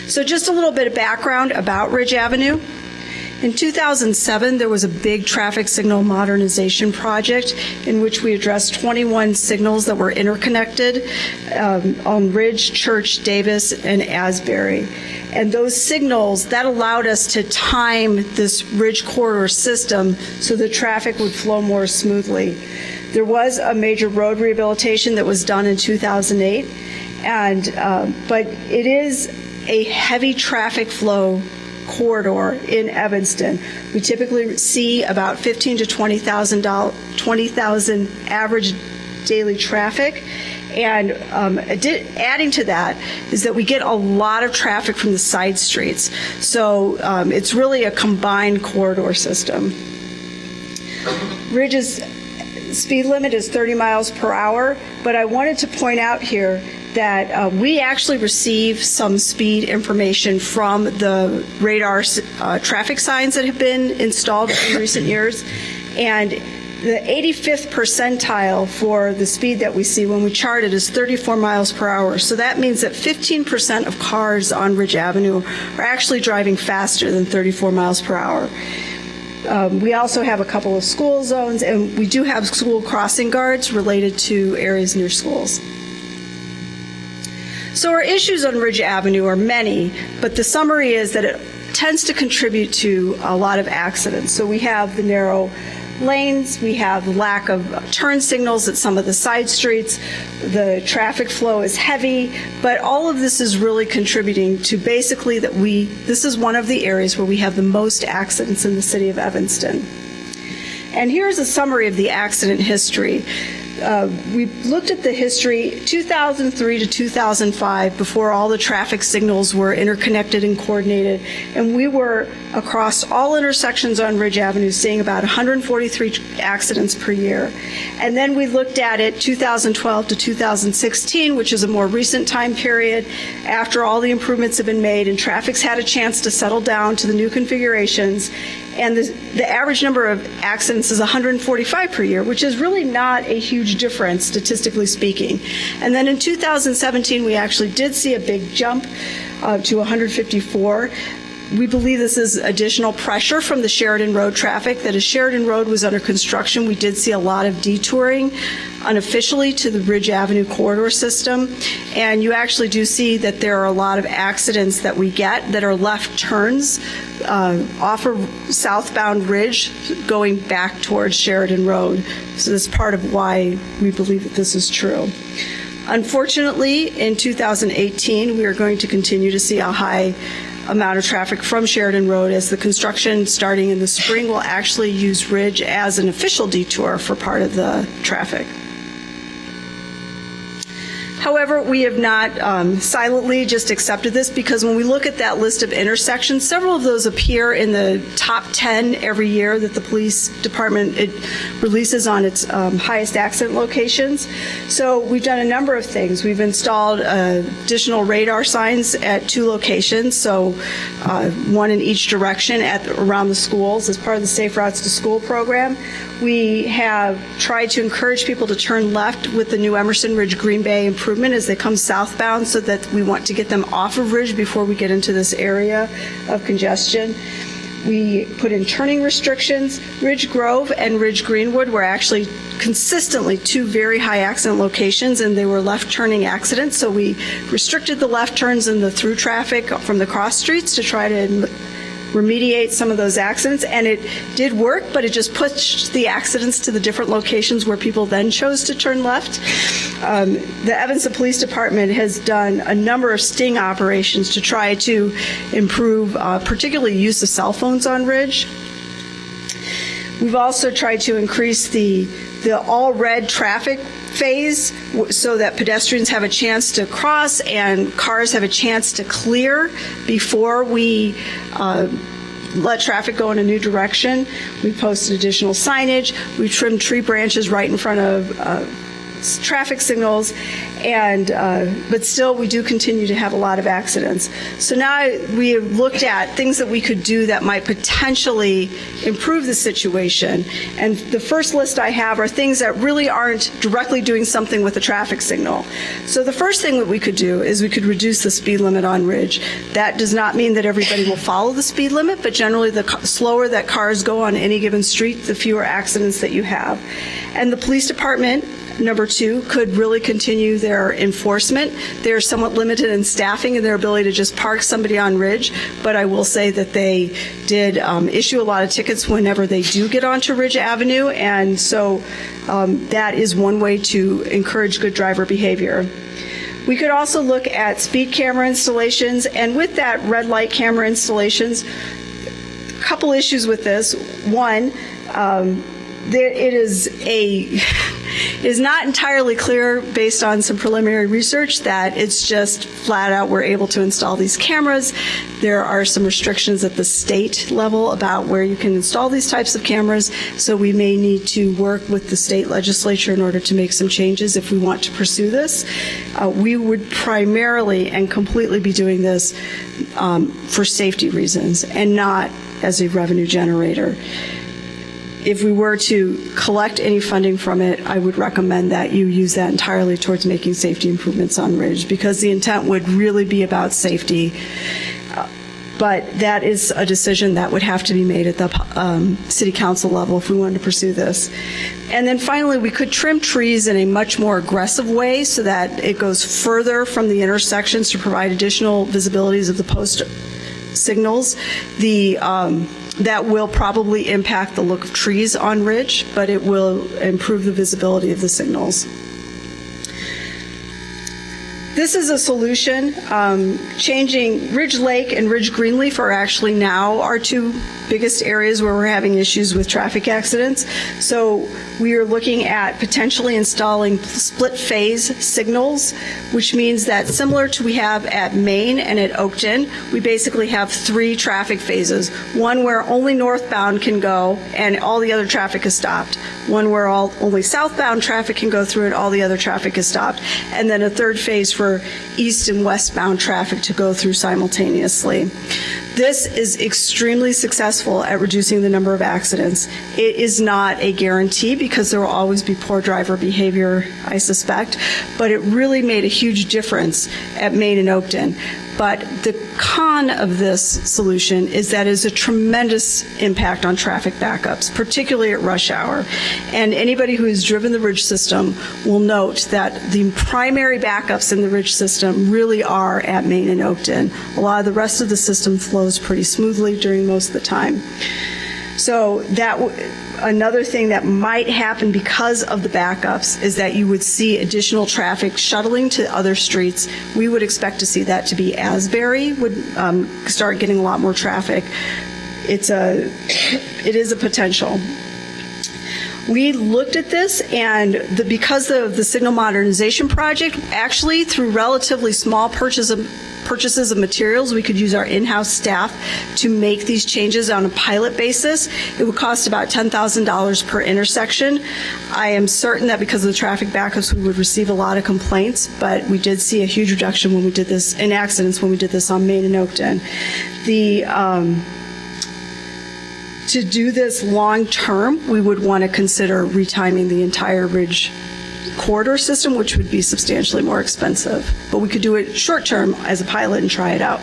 So just a little bit of background about Ridge Avenue. In 2007, there was a big traffic signal modernization project in which we addressed 21 signals that were interconnected on Ridge, Church, Davis, and Asbury. And those signals, that allowed us to time this Ridge corridor system so the traffic would flow more smoothly. There was a major road rehabilitation that was done in 2008, but it is a heavy traffic flow corridor in Evanston. We typically see about 15 to 20,000 average daily traffic. And adding to that is that we get a lot of traffic from the side streets. So it's really a combined corridor system. Ridge's speed limit is 30 miles per hour, but I wanted to point out here that we actually receive some speed information from the radar traffic signs that have been installed in recent years. And the 85th percentile for the speed that we see when we chart it is 34 miles per hour. So that means that 15% of cars on Ridge Avenue are actually driving faster than 34 miles per hour. We also have a couple of school zones, and we do have school crossing guards related to areas near schools. So our issues on Ridge Avenue are many, but the summary is that it tends to contribute to a lot of accidents. So we have the narrow lanes, we have the lack of turn signals at some of the side streets, the traffic flow is heavy, but all of this is really contributing to basically that this is one of the areas where we have the most accidents in the city of Evanston. And here's a summary of the accident history. we looked at the history, 2003 to 2005, before all the traffic signals were interconnected and coordinated, and we were across all intersections on Ridge Avenue seeing about 143 accidents per year. And then we looked at it 2012 to 2016, which is a more recent time period, after all the improvements have been made and traffic's had a chance to settle down to the new configurations. And the average number of accidents is 145 per year, which is really not a huge difference, statistically speaking. And then in 2017, we actually did see a big jump to 154. We believe this is additional pressure from the Sheridan Road traffic. That as Sheridan Road was under construction, we did see a lot of detouring unofficially to the Ridge Avenue corridor system. And you actually do see that there are a lot of accidents that we get that are left turns off of southbound Ridge going back towards Sheridan Road. So that's part of why we believe that this is true. Unfortunately, in 2018, we are going to continue to see a high amount of traffic from Sheridan Road, as the construction starting in the spring will actually use Ridge as an official detour for part of the traffic. However, we have not silently just accepted this, because when we look at that list of intersections, several of those appear in the top 10 every year that the police department releases on its highest accident locations. So we've done a number of things. We've installed additional radar signs at 2 locations, so one in each direction around the schools as part of the Safe Routes to School program. We have tried to encourage people to turn left with the new Emerson Ridge Green Bay improvement as they come southbound, so that we want to get them off of Ridge before we get into this area of congestion. We put in turning restrictions. Ridge Grove and Ridge Greenwood were actually consistently 2 very high accident locations, and they were left turning accidents. So we restricted the left turns and the through traffic from the cross streets to try to remediate some of those accidents, and it did work, but it just pushed the accidents to the different locations where people then chose to turn left. The Evanston Police Department has done a number of sting operations to try to improve particularly use of cell phones on Ridge. We've also tried to increase the all red traffic phase so that pedestrians have a chance to cross and cars have a chance to clear before we let traffic go in a new direction. We posted additional signage. We trimmed tree branches right in front of traffic signals, and but still we do continue to have a lot of accidents. So now we have looked at things that we could do that might potentially improve the situation, and the first list I have are things that really aren't directly doing something with the traffic signal. So the first thing that we could do is we could reduce the speed limit on Ridge. That does not mean that everybody will follow the speed limit, but generally the slower that cars go on any given street, the fewer accidents that you have. And the police department, number 2, could really continue their enforcement. They're somewhat limited in staffing and their ability to just park somebody on Ridge, but I will say that they did issue a lot of tickets whenever they do get onto Ridge Avenue, and so that is one way to encourage good driver behavior. We could also look at speed camera installations, and with that red light camera installations, a couple issues with this. One, it is not entirely clear, based on some preliminary research, that it's just flat out we're able to install these cameras. There are some restrictions at the state level about where you can install these types of cameras, so we may need to work with the state legislature in order to make some changes if we want to pursue this. We would primarily and completely be doing this for safety reasons and not as a revenue generator. If we were to collect any funding from it, I would recommend that you use that entirely towards making safety improvements on Ridge, because the intent would really be about safety. But that is a decision that would have to be made at the city council level if we wanted to pursue this. And then finally, we could trim trees in a much more aggressive way so that it goes further from the intersections to provide additional visibilities of the post signals. That will probably impact the look of trees on Ridge, but it will improve the visibility of the signals. This is a solution. Changing Ridge Lake and Ridge Greenleaf are actually now our 2 biggest areas where we're having issues with traffic accidents. So we are looking at potentially installing split phase signals, which means that similar to we have at Main and at Oakton, we basically have 3 traffic phases. One where only northbound can go and all the other traffic is stopped. One where only southbound traffic can go through and all the other traffic is stopped. And then a third phase for east and westbound traffic to go through simultaneously. This is extremely successful at reducing the number of accidents. It is not a guarantee because there will always be poor driver behavior, I suspect, but it really made a huge difference at Main and Oakton. But the con of this solution is that it is a tremendous impact on traffic backups, particularly at rush hour. And anybody who has driven the Ridge system will note that the primary backups in the Ridge system really are at Main and Oakton. A lot of the rest of the system flows pretty smoothly during most of the time. So another thing that might happen because of the backups is that you would see additional traffic shuttling to other streets. We would expect to see that to be Asbury would start getting a lot more traffic. It is a potential. We looked at this, and because of the signal modernization project, actually through relatively small purchases of materials, we could use our in-house staff to make these changes on a pilot basis. It would cost about $10,000 per intersection. I am certain that because of the traffic backups, we would receive a lot of complaints, but we did see a huge reduction when we did this in accidents when we did this on Main and Oakton. To do this long term, we would want to consider retiming the entire Ridge corridor system, which would be substantially more expensive. But we could do it short term as a pilot and try it out.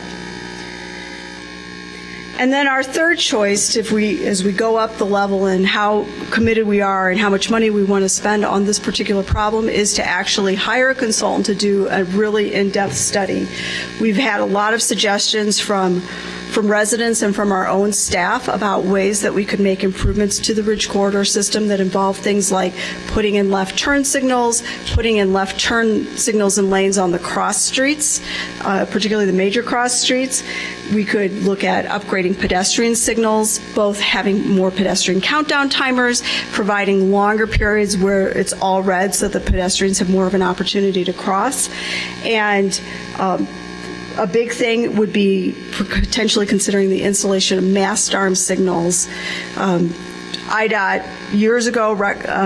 And then our third choice, as we go up the level and how committed we are and how much money we want to spend on this particular problem, is to actually hire a consultant to do a really in-depth study. We've had a lot of suggestions from residents and from our own staff about ways that we could make improvements to the Ridge Corridor system that involve things like putting in left turn signals, putting in left turn signals and lanes on the cross streets, particularly the major cross streets. We could look at upgrading pedestrian signals, both having more pedestrian countdown timers, providing longer periods where it's all red so that the pedestrians have more of an opportunity to cross. And a big thing would be potentially considering the installation of mast arm signals. IDOT years ago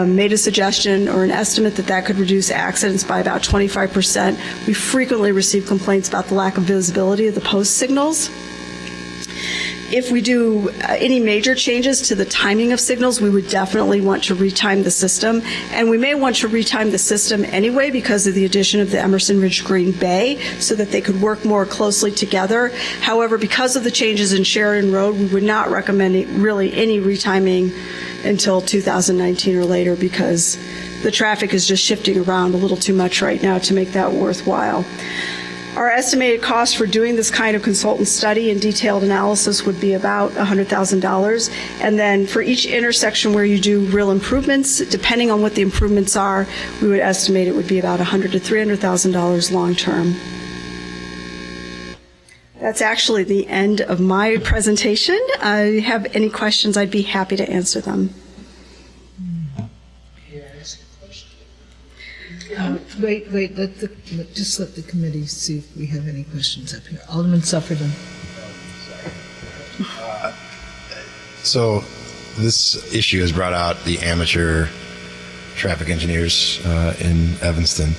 made a suggestion or an estimate that could reduce accidents by about 25%. We frequently receive complaints about the lack of visibility of the post signals. If we do any major changes to the timing of signals, we would definitely want to retime the system. And we may want to retime the system anyway because of the addition of the Emerson Ridge Green Bay so that they could work more closely together. However, because of the changes in Sheridan Road, we would not recommend really any retiming until 2019 or later because the traffic is just shifting around a little too much right now to make that worthwhile. Our estimated cost for doing this kind of consultant study and detailed analysis would be about $100,000. And then for each intersection where you do real improvements, depending on what the improvements are, we would estimate it would be about $100,000 to $300,000 long term. That's actually the end of my presentation. If you have any questions, I'd be happy to answer them. Wait, just let the committee see if we have any questions up here. Alderman Sufferton. So this issue has brought out the amateur traffic engineers in Evanston.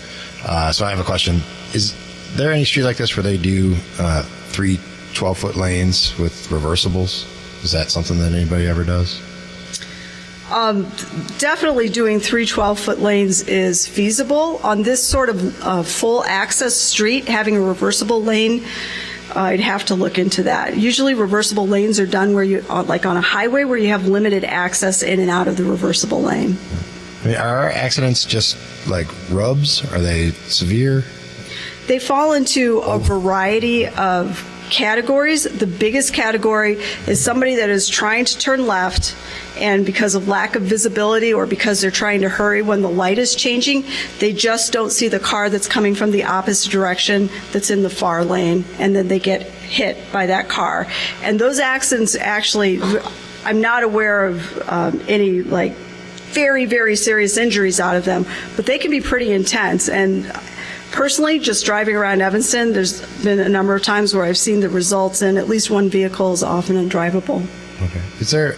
So I have a question. Is there any street like this where they do 3 12-foot lanes with reversibles? Is that something that anybody ever does? Definitely doing 3 12-foot lanes is feasible. On this sort of full access street, having a reversible lane, I'd have to look into that. Usually reversible lanes are done where you, like on a highway, where you have limited access in and out of the reversible lane. I mean, are accidents just like rubs? Are they severe? They fall into a variety of categories. The biggest category is somebody that is trying to turn left, and because of lack of visibility or because they're trying to hurry when the light is changing, they just don't see the car that's coming from the opposite direction that's in the far lane, and then they get hit by that car. And those accidents actually, I'm not aware of any like very, very serious injuries out of them, but they can be pretty intense. And personally, just driving around Evanston, there's been a number of times where I've seen the results in at least one vehicle is often undrivable. Okay. Is there,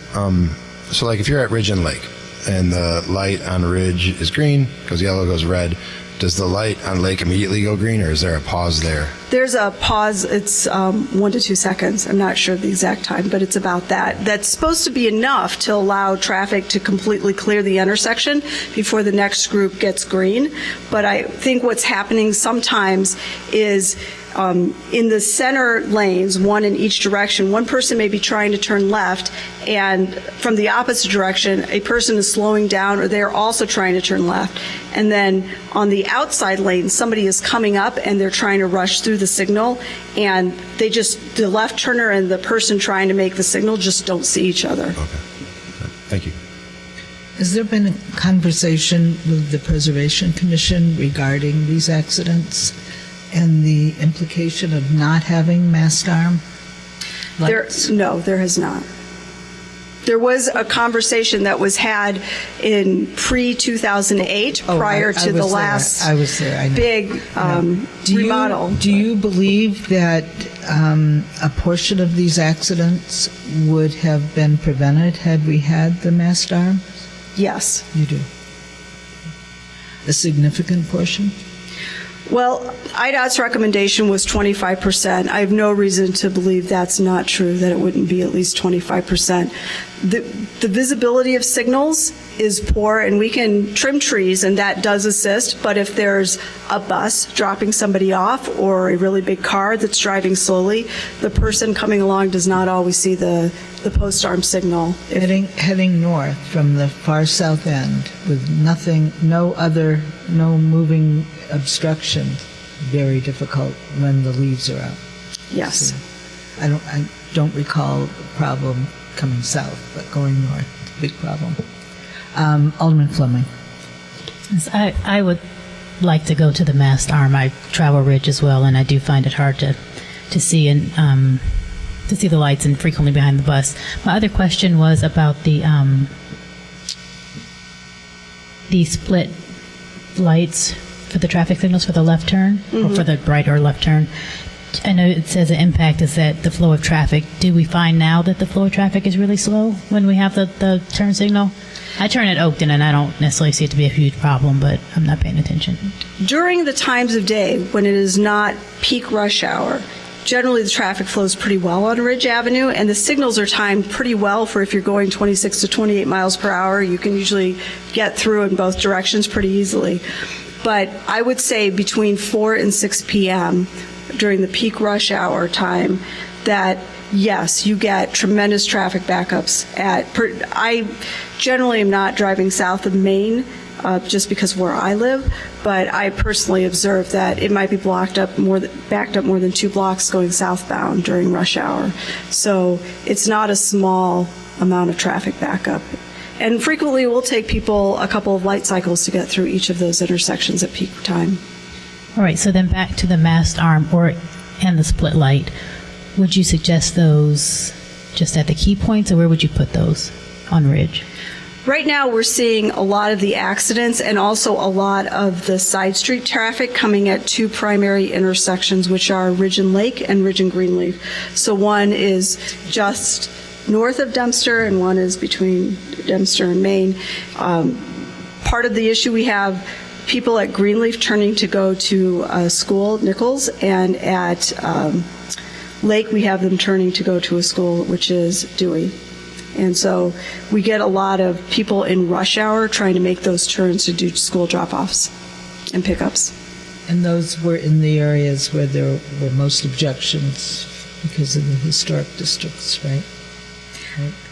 so like if you're at Ridge and Lake and the light on Ridge is green, goes yellow, goes red, does the light on Lake immediately go green, or is there a pause there? There's a pause. It's 1 to 2 seconds. I'm not sure the exact time, but it's about that. That's supposed to be enough to allow traffic to completely clear the intersection before the next group gets green. But I think what's happening sometimes is in the center lanes, one in each direction, one person may be trying to turn left, and from the opposite direction, a person is slowing down, or they're also trying to turn left. And then on the outside lane, somebody is coming up and they're trying to rush through the signal, and they just, the left turner and the person trying to make the signal just don't see each other. Okay. Thank you. Has there been a conversation with the Preservation Commission regarding these accidents and the implication of not having mast arm lights? No, there has not. There was a conversation that was had in pre-2008, prior to the last I was there. I know. big remodel. Do you believe that a portion of these accidents would have been prevented had we had the mast arm? Yes. You do. A significant portion? Well, IDOT's recommendation was 25%. I have no reason to believe that's not true, that it wouldn't be at least 25%. The visibility of signals is poor, and we can trim trees, and that does assist, but if there's a bus dropping somebody off or a really big car that's driving slowly, the person coming along does not always see the post arm signal. Heading north from the far south end with no moving obstruction, very difficult when the leaves are out. Yes. So I don't recall a problem coming south, but going north, big problem. Alderman Fleming. Yes, I would like to go to the mast arm. I travel Ridge as well, and I do find it hard to see and to see the lights and frequently behind the bus. My other question was about the split lights for the traffic signals for the left turn, or for the right or left turn. I know it says the impact is that the flow of traffic. Do we find now that the flow of traffic is really slow when we have the turn signal? I turn at Oakton, and I don't necessarily see it to be a huge problem, but I'm not paying attention. During the times of day when it is not peak rush hour, generally the traffic flows pretty well on Ridge Avenue, and the signals are timed pretty well for if you're going 26 to 28 miles per hour. You can usually get through in both directions pretty easily. But I would say between 4 and 6 p.m. during the peak rush hour time, that yes, you get tremendous traffic backups. I generally am not driving south of Maine just because of where I live, but I personally observed that it might be backed up more than 2 blocks going southbound during rush hour. So it's not a small amount of traffic backup. And frequently we'll take people a couple of light cycles to get through each of those intersections at peak time. All right, so then back to the mast arm and the split light. Would you suggest those just at the key points, or where would you put those on Ridge? Right now, we're seeing a lot of the accidents and also a lot of the side street traffic coming at 2 primary intersections, which are Ridge and Lake and Ridge and Greenleaf. So one is just north of Dempster, and one is between Dempster and Maine. Part of the issue, we have people at Greenleaf turning to go to school, Nichols, and at Lake, we have them turning to go to a school, which is Dewey. And so we get a lot of people in rush hour trying to make those turns to do school drop-offs and pickups. And those were in the areas where there were most objections because of the historic districts, right?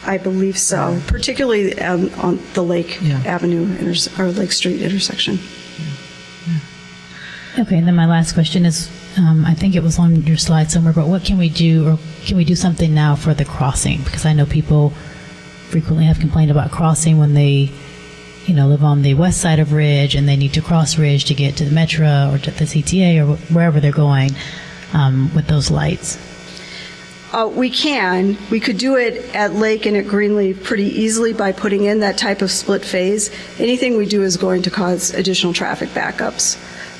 I believe so, particularly on the Lake Avenue or Lake Street intersection. Okay, and then my last question is, I think it was on your slide somewhere, but what can we do, or can we do something now for the crossing? Because I know people frequently have complained about crossing when they, live on the west side of Ridge and they need to cross Ridge to get to the Metro or to the CTA or wherever they're going with those lights. We could do it at Lake and at Greenleaf pretty easily by putting in that type of split phase. Anything we do is going to cause additional traffic backups.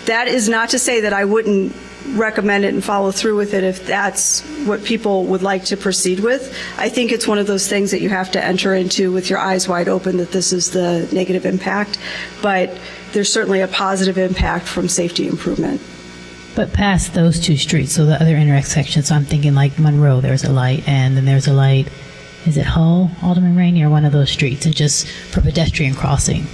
That is not to say that I wouldn't recommend it and follow through with it if that's what people would like to proceed with. I think it's one of those things that you have to enter into with your eyes wide open that this is the negative impact, but there's certainly a positive impact from safety improvement. But past those two streets, so the other intersections, so I'm thinking like Monroe, there's a light, and then there's a light, is it Hull, Alderman Rainey, or one of those streets, and just for pedestrian crossing.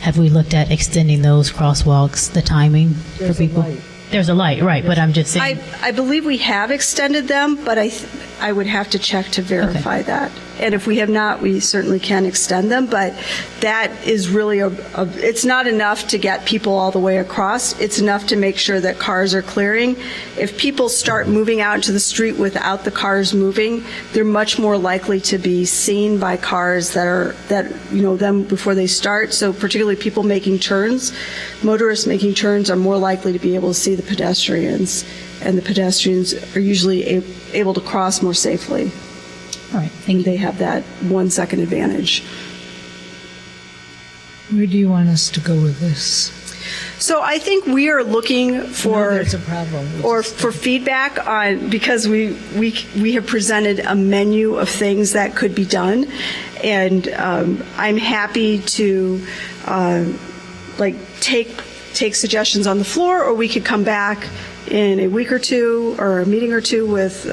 Have we looked at extending those crosswalks, the timing for people? There's a light, right, but I'm just saying. I believe we have extended them, but I would have to check to verify that. And if we have not, we certainly can extend them, but that is really it's not enough to get people all the way across. It's enough to make sure that cars are clearing. If people start moving out into the street without the cars moving, they're much more likely to be seen by cars them before they start. So particularly people making turns, motorists making turns are more likely to be able to see the pedestrians, and the pedestrians are usually able to cross more safely. All right, thank you. They have that 1 second advantage. Where do you want us to go with this? So I think we are looking for there's a problem. or for feedback on, because we have presented a menu of things that could be done, and I'm happy to take suggestions on the floor, or we could come back in a week or two or a meeting or two with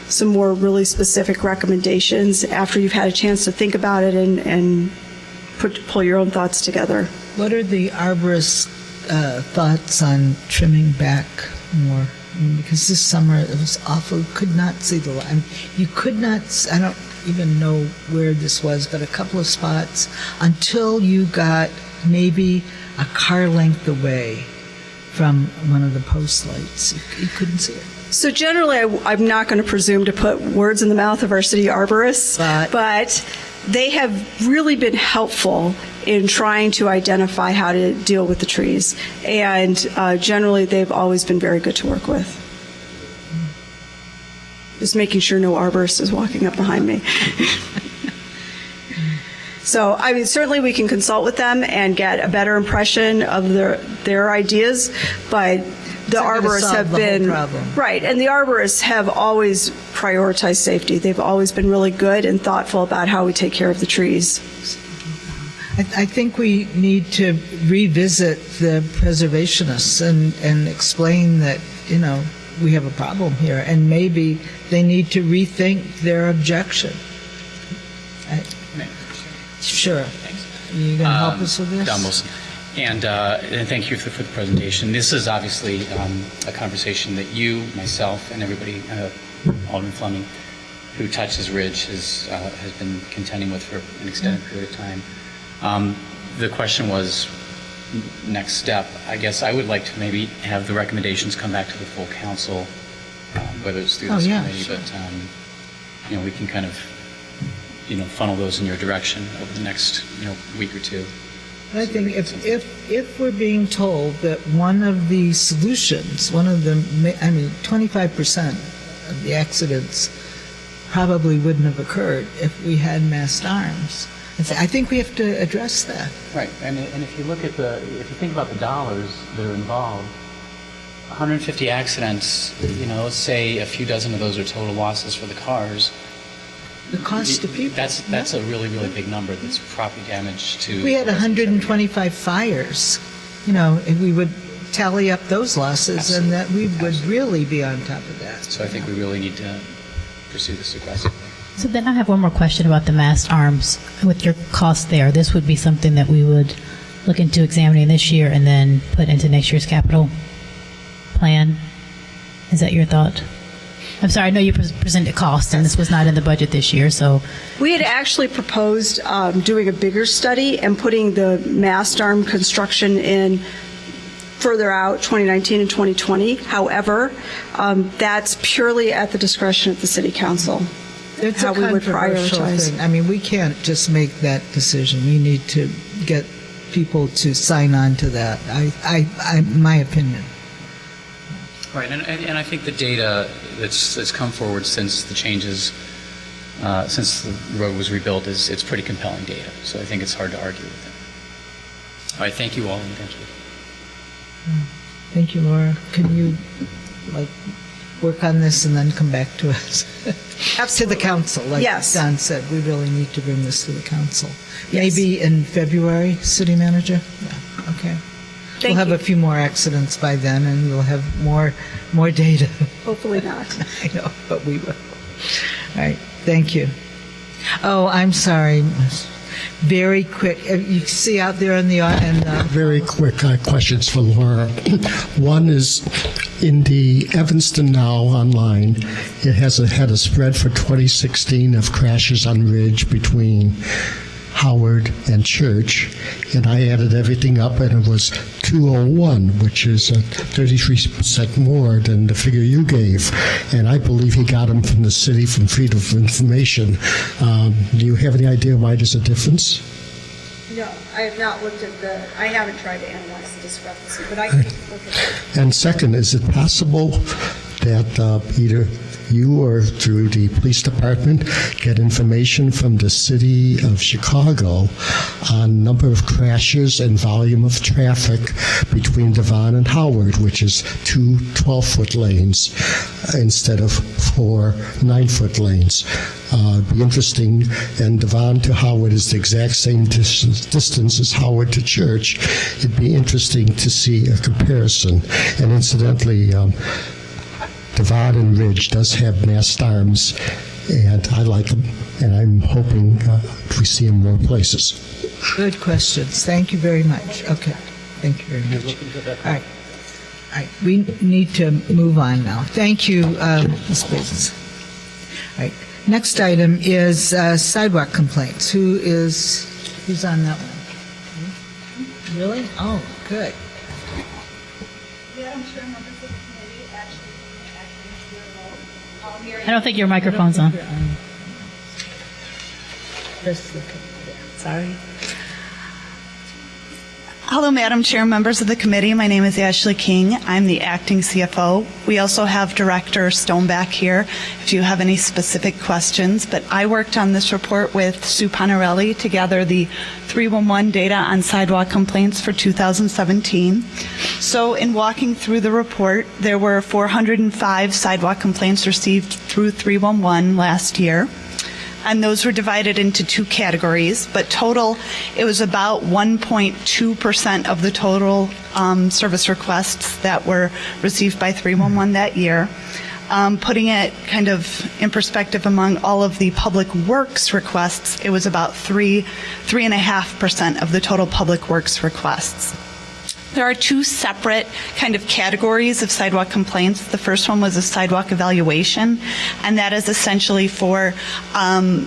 some more really specific recommendations after you've had a chance to think about it and pull your own thoughts together. What are the arborist's thoughts on trimming back more? Because this summer it was awful. Could not see the line. You could not. I don't even know where this was, but a couple of spots until you got maybe a car length away from one of the post lights. You couldn't see it. So generally, I'm not going to presume to put words in the mouth of our city arborists, but they have really been helpful in trying to identify how to deal with the trees. And generally, they've always been very good to work with. Just making sure no arborist is walking up behind me. So, I mean, certainly we can consult with them and get a better impression of their ideas, but the arborists have been right, and the arborists have always prioritized safety. They've always been really good and thoughtful about how we take care of the trees. I think we need to revisit the preservationists and explain that, we have a problem here, and maybe they need to rethink their objection. Sure. Are you going to help us with this? Don Wilson. And thank you for the presentation. This is obviously a conversation that you, myself, and everybody, Alderman Fleming, who touches Ridge, has been contending with for an extended period of time. The question was, next step. I guess I would like to maybe have the recommendations come back to the full council, whether it's through this committee, sure. But we can kind of funnel those in your direction over the next week or two. I think if we're being told that one of the solutions, 25% of the accidents probably wouldn't have occurred if we had masked arms. I think we have to address that. Right, and if you look at if you think about the dollars that are involved, 150 accidents, let's say a few dozen of those are total losses for the cars. The cost to people. That's a really, really big number. That's property damage to. We had 125 fires. And we would tally up those losses, Absolutely. And that we would really be on top of that. So I think we really need to pursue this aggressively. So then I have one more question about the masked arms. With your cost there, this would be something that we would look into examining this year and then put into next year's capital plan. Is that your thought? I'm sorry, I know you presented cost, and this was not in the budget this year, so. We had actually proposed doing a bigger study and putting the mast arm construction in further out, 2019 and 2020. However, that's purely at the discretion of the city council. It's how a we would controversial prioritize. thing. I mean, we can't just make that decision. We need to get people to sign on to that. My opinion. Right, and I think the data that's come forward since the changes, since the road was rebuilt, it's pretty compelling data. So I think it's hard to argue with it. All right, thank you all, and thank you. Thank you, Laura. Can you work on this and then come back to us? To the council, like Yes. Don said, we really need to bring this to the council. Yes. Maybe in February, city manager? Yeah, okay. Thank We'll have you. a few more accidents by then, and we'll have more data. Hopefully not. I know, but we will. All right, thank you. Oh, I'm sorry. Very quick. You see out there in the Very quick questions for Laura. One is in the Evanston Now online, it had a spread for 2016 of crashes on Ridge between Howard and Church, and I added everything up, and it was 201, which is 33% more than the figure you gave. And I believe he got them from the city from Freedom of Information. Do you have any idea why there's a difference? No, I have not looked at I haven't tried to analyze the discrepancy, but I can look at it. And second, is it possible that either you or through the police department get information from the city of Chicago on number of crashes and volume of traffic between Devon and Howard, which is 2 12-foot lanes instead of 4 9-foot lanes? It'd be interesting, and Devon to Howard is the exact same distance as Howard to Church. It'd be interesting to see a comparison. And incidentally, Devon and Ridge does have massed arms, and I like them, and I'm hoping we see them more places. Good questions. Thank you very much. Okay. Thank you very much. All right. All right. We need to move on now. Thank you, Ms. Business. All right. Next item is sidewalk complaints. Who's on that one? Really? Oh, good. I don't think your microphone's on. Sorry. Hello, Madam Chair, members of the committee. My name is Ashley King. I'm the acting CFO. We also have Director Stoneback here if you have any specific questions. But I worked on this report with Sue Panarelli to gather the 311 data on sidewalk complaints for 2017. So in walking through the report, there were 405 sidewalk complaints received through 311 last year. And those were divided into 2 categories, but total, it was about 1.2% of the total service requests that were received by 311 that year. Putting it kind of in perspective among all of the public works requests, it was about 3.5% of the total public works requests. There are 2 separate kind of categories of sidewalk complaints. The first one was a sidewalk evaluation, and that is essentially for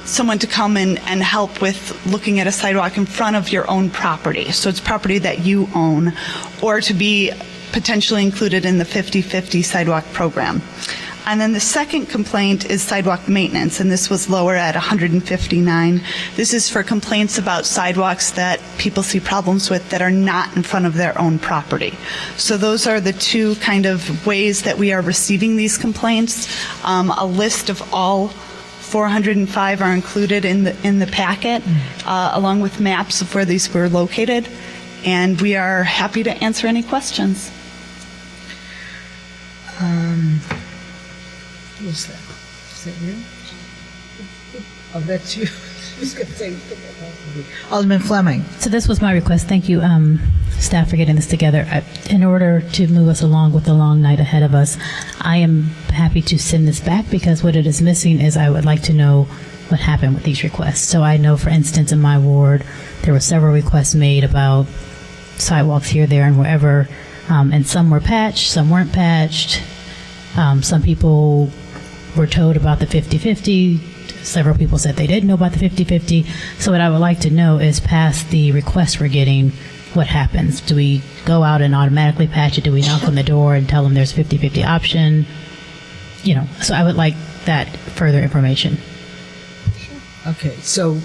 someone to come and help with looking at a sidewalk in front of your own property. So it's property that you own, or to be potentially included in the 50/50 sidewalk program. And then the second complaint is sidewalk maintenance, and this was lower at 159. This is for complaints about sidewalks that people see problems with that are not in front of their own property. So those are the 2 kind of ways that we are receiving these complaints. A list of all 405 are included in the packet, along with maps of where these were located, and we are happy to answer any questions. Who's that? Is that you? Oh, that's you. I was going to say, Alderman Fleming. So this was my request. Thank you, staff, for getting this together. In order to move us along with the long night ahead of us, I am happy to send this back because what it is missing is I would like to know what happened with these requests. So I know, for instance, in my ward, there were several requests made about sidewalks here, there, and wherever, and some were patched, some weren't patched. Some people were told about the 50/50. Several people said they didn't know about the 50/50. So what I would like to know is, past the requests we're getting, what happens? Do we go out and automatically patch it? Do we knock on the door and tell them there's 50-50 option? You know, so I would like that further information. Okay, so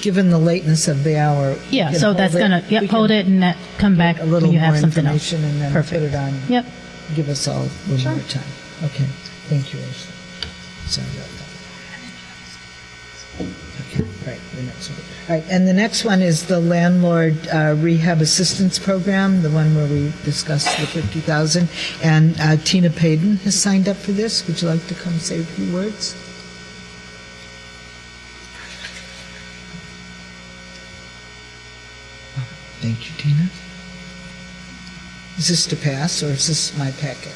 given the lateness of the hour. we Yeah, can so that's hold gonna, We hold can it and come back get a little when you have more something else. information and then Perfect. put it on. Yep. Give us all a little more time. Okay, thank you, Ursula. Sorry about that. Okay, right, the next one. All right, and the next one is the landlord rehab assistance program, the one where we discussed the 50,000. And Tina Payden has signed up for this. Would you like to come say a few words? Thank you, Tina. Is this to pass, or is this my packet?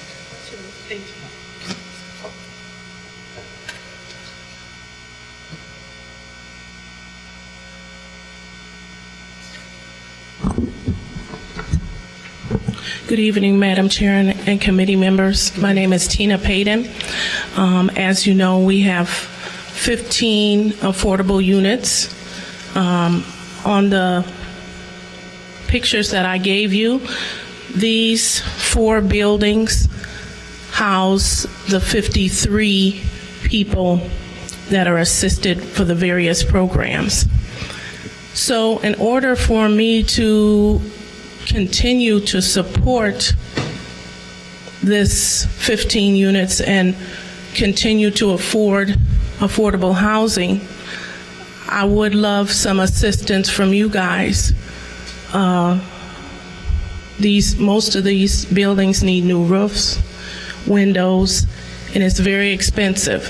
Good evening, Madam Chair and committee members. My name is Tina Payden. As you know, we have 15 affordable units. On the pictures that I gave you, these 4 buildings house the 53 people that are assisted for the various programs. So in order for me to continue to support this 15 units and continue to afford affordable housing, I would love some assistance from you guys. Most of these buildings need new roofs, windows, and it's very expensive.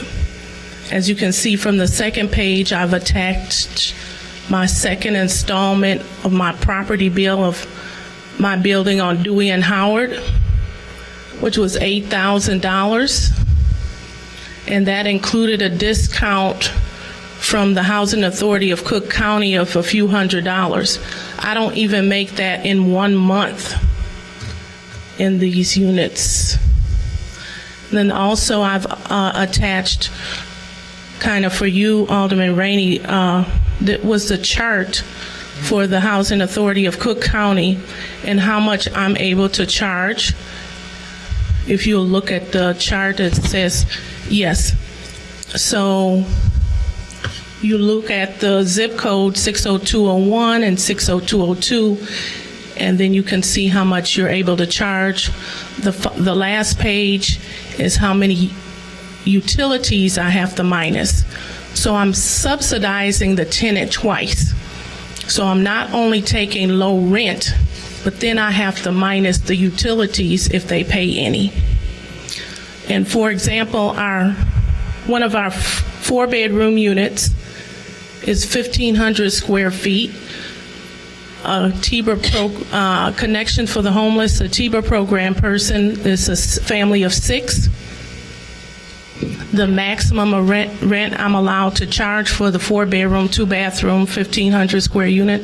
As you can see from the second page, I've attached my second installment of my property bill of my building on Dewey and Howard, which was $8,000. And that included a discount from the Housing Authority of Cook County of a few $100s. I don't even make that in 1 month in these units. And then also I've attached, kind of for you, Alderman Rainey, that was the chart for the Housing Authority of Cook County and how much I'm able to charge. If you look at the chart, it says yes. So you look at the zip code 60201 and 60202, and then you can see how much you're able to charge. The last page is how many utilities I have to minus. So I'm subsidizing the tenant twice. So I'm not only taking low rent, but then I have to minus the utilities if they pay any. And for example, one of our 4-bedroom units is 1,500 square feet. A TBRA Connection for the Homeless, a TBRA program person, is a family of 6. The maximum of rent I'm allowed to charge for the 4-bedroom, 2-bathroom, 1,500 square unit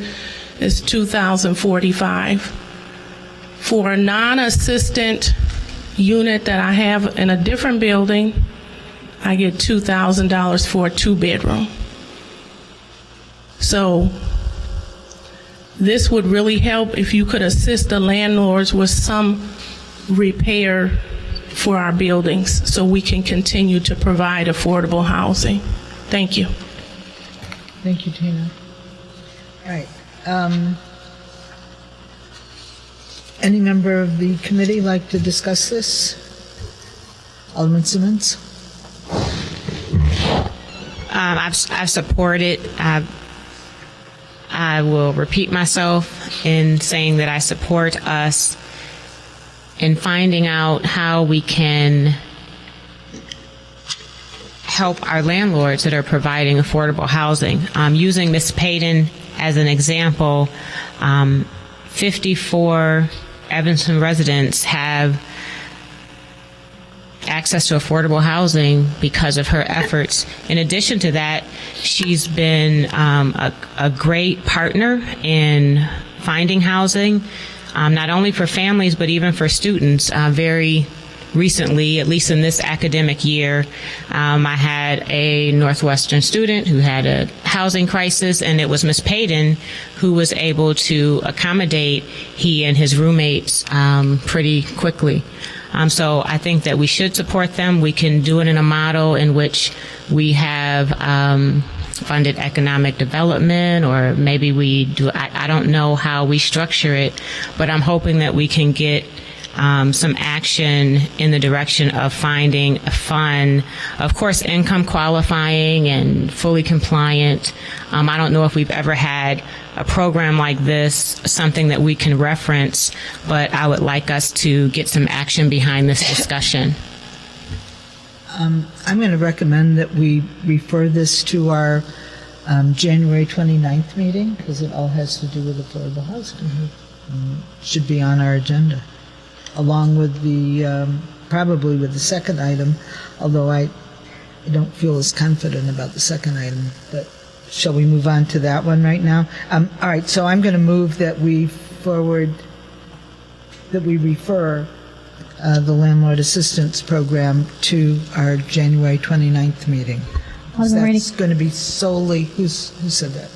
is $2,045. For a non-assistant unit that I have in a different building, I get $2,000 for a 2-bedroom. So this would really help if you could assist the landlords with some repair for our buildings so we can continue to provide affordable housing. Thank you. Thank you, Tina. All right. Any member of the committee like to discuss this? Alderman Simmons? I support it. I will repeat myself in saying that I support us in finding out how we can help our landlords that are providing affordable housing. Using Ms. Payden as an example, 54 Evanston residents have access to affordable housing because of her efforts. In addition to that, she's been a great partner in finding housing, not only for families but even for students. Very recently, at least in this academic year. I had a Northwestern student who had a housing crisis, and it was Ms. Payton who was able to accommodate he and his roommates pretty quickly. So I think that we should support them. We can do it in a model in which we have funded economic development, or maybe we do, I don't know how we structure it, but I'm hoping that we can get some action in the direction of finding a fund, of course, income qualifying and fully compliant. I don't know if we've ever had a program like this, something that we can reference, but I would like us to get some action behind this discussion. I'm going to recommend that we refer this to our January 29th meeting, because it all has to do with affordable housing. Should be on our agenda, along with the, probably with the second item, although I don't feel as confident about the second item, but shall we move on to that one right now? All right, so I'm going to move that we refer the Landlord Assistance Program to our January 29th meeting. That's going to be solely, who said that?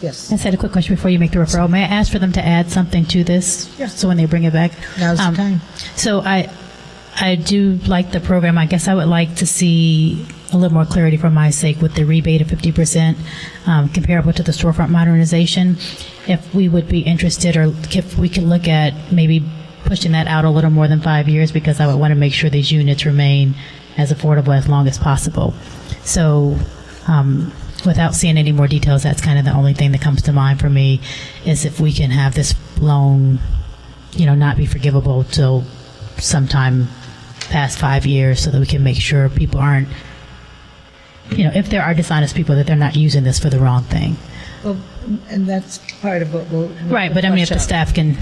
Yes. I just had a quick question before you make the referral. May I ask for them to add something to this? Yeah. So when they bring it back? Now's the time. So I do like the program. I guess I would like to see a little more clarity for my sake with the rebate of 50% comparable to the storefront modernization. If we would be interested, or if we could look at maybe pushing that out a little more than 5 years, because I would want to make sure these units remain as affordable as long as possible. So without seeing any more details, that's kind of the only thing that comes to mind for me, is if we can have this loan, not be forgivable till sometime past 5 years, so that we can make sure people aren't, if there are dishonest people, that they're not using this for the wrong thing. Well, and that's part of what we'll Right, but I mean, if the staff can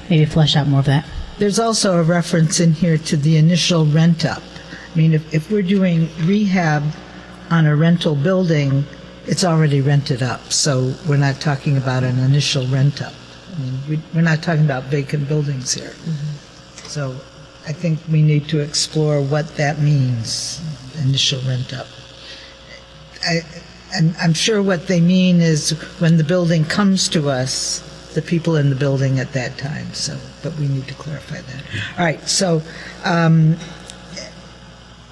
maybe flesh out more of that. There's also a reference in here to the initial rent up. I mean, if we're doing rehab on a rental building, it's already rented up, so we're not talking about an initial rent up. I mean, we're not talking about vacant buildings here. So I think we need to explore what that means, initial rent up. And I'm sure what they mean is when the building comes to us, the people in the building at that time. So, but we need to clarify that. All right. So,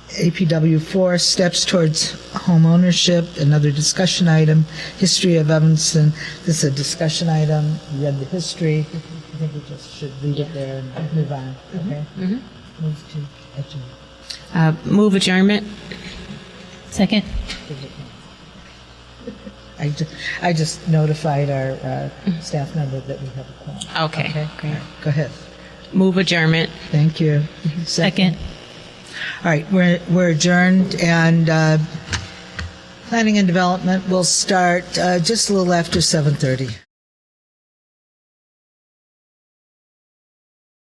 APW 4, steps towards home ownership. Another discussion item. History of Evanston. This is a discussion item. We read the history. I think we just should leave it there and move on. Okay. Move to adjourn. Move adjournment. Second. I just notified our staff member that we have a quorum. Okay, great. Right, go ahead. Move adjournment. Thank you. Second. All right, we're adjourned, and planning and development will start just a little after 7:30.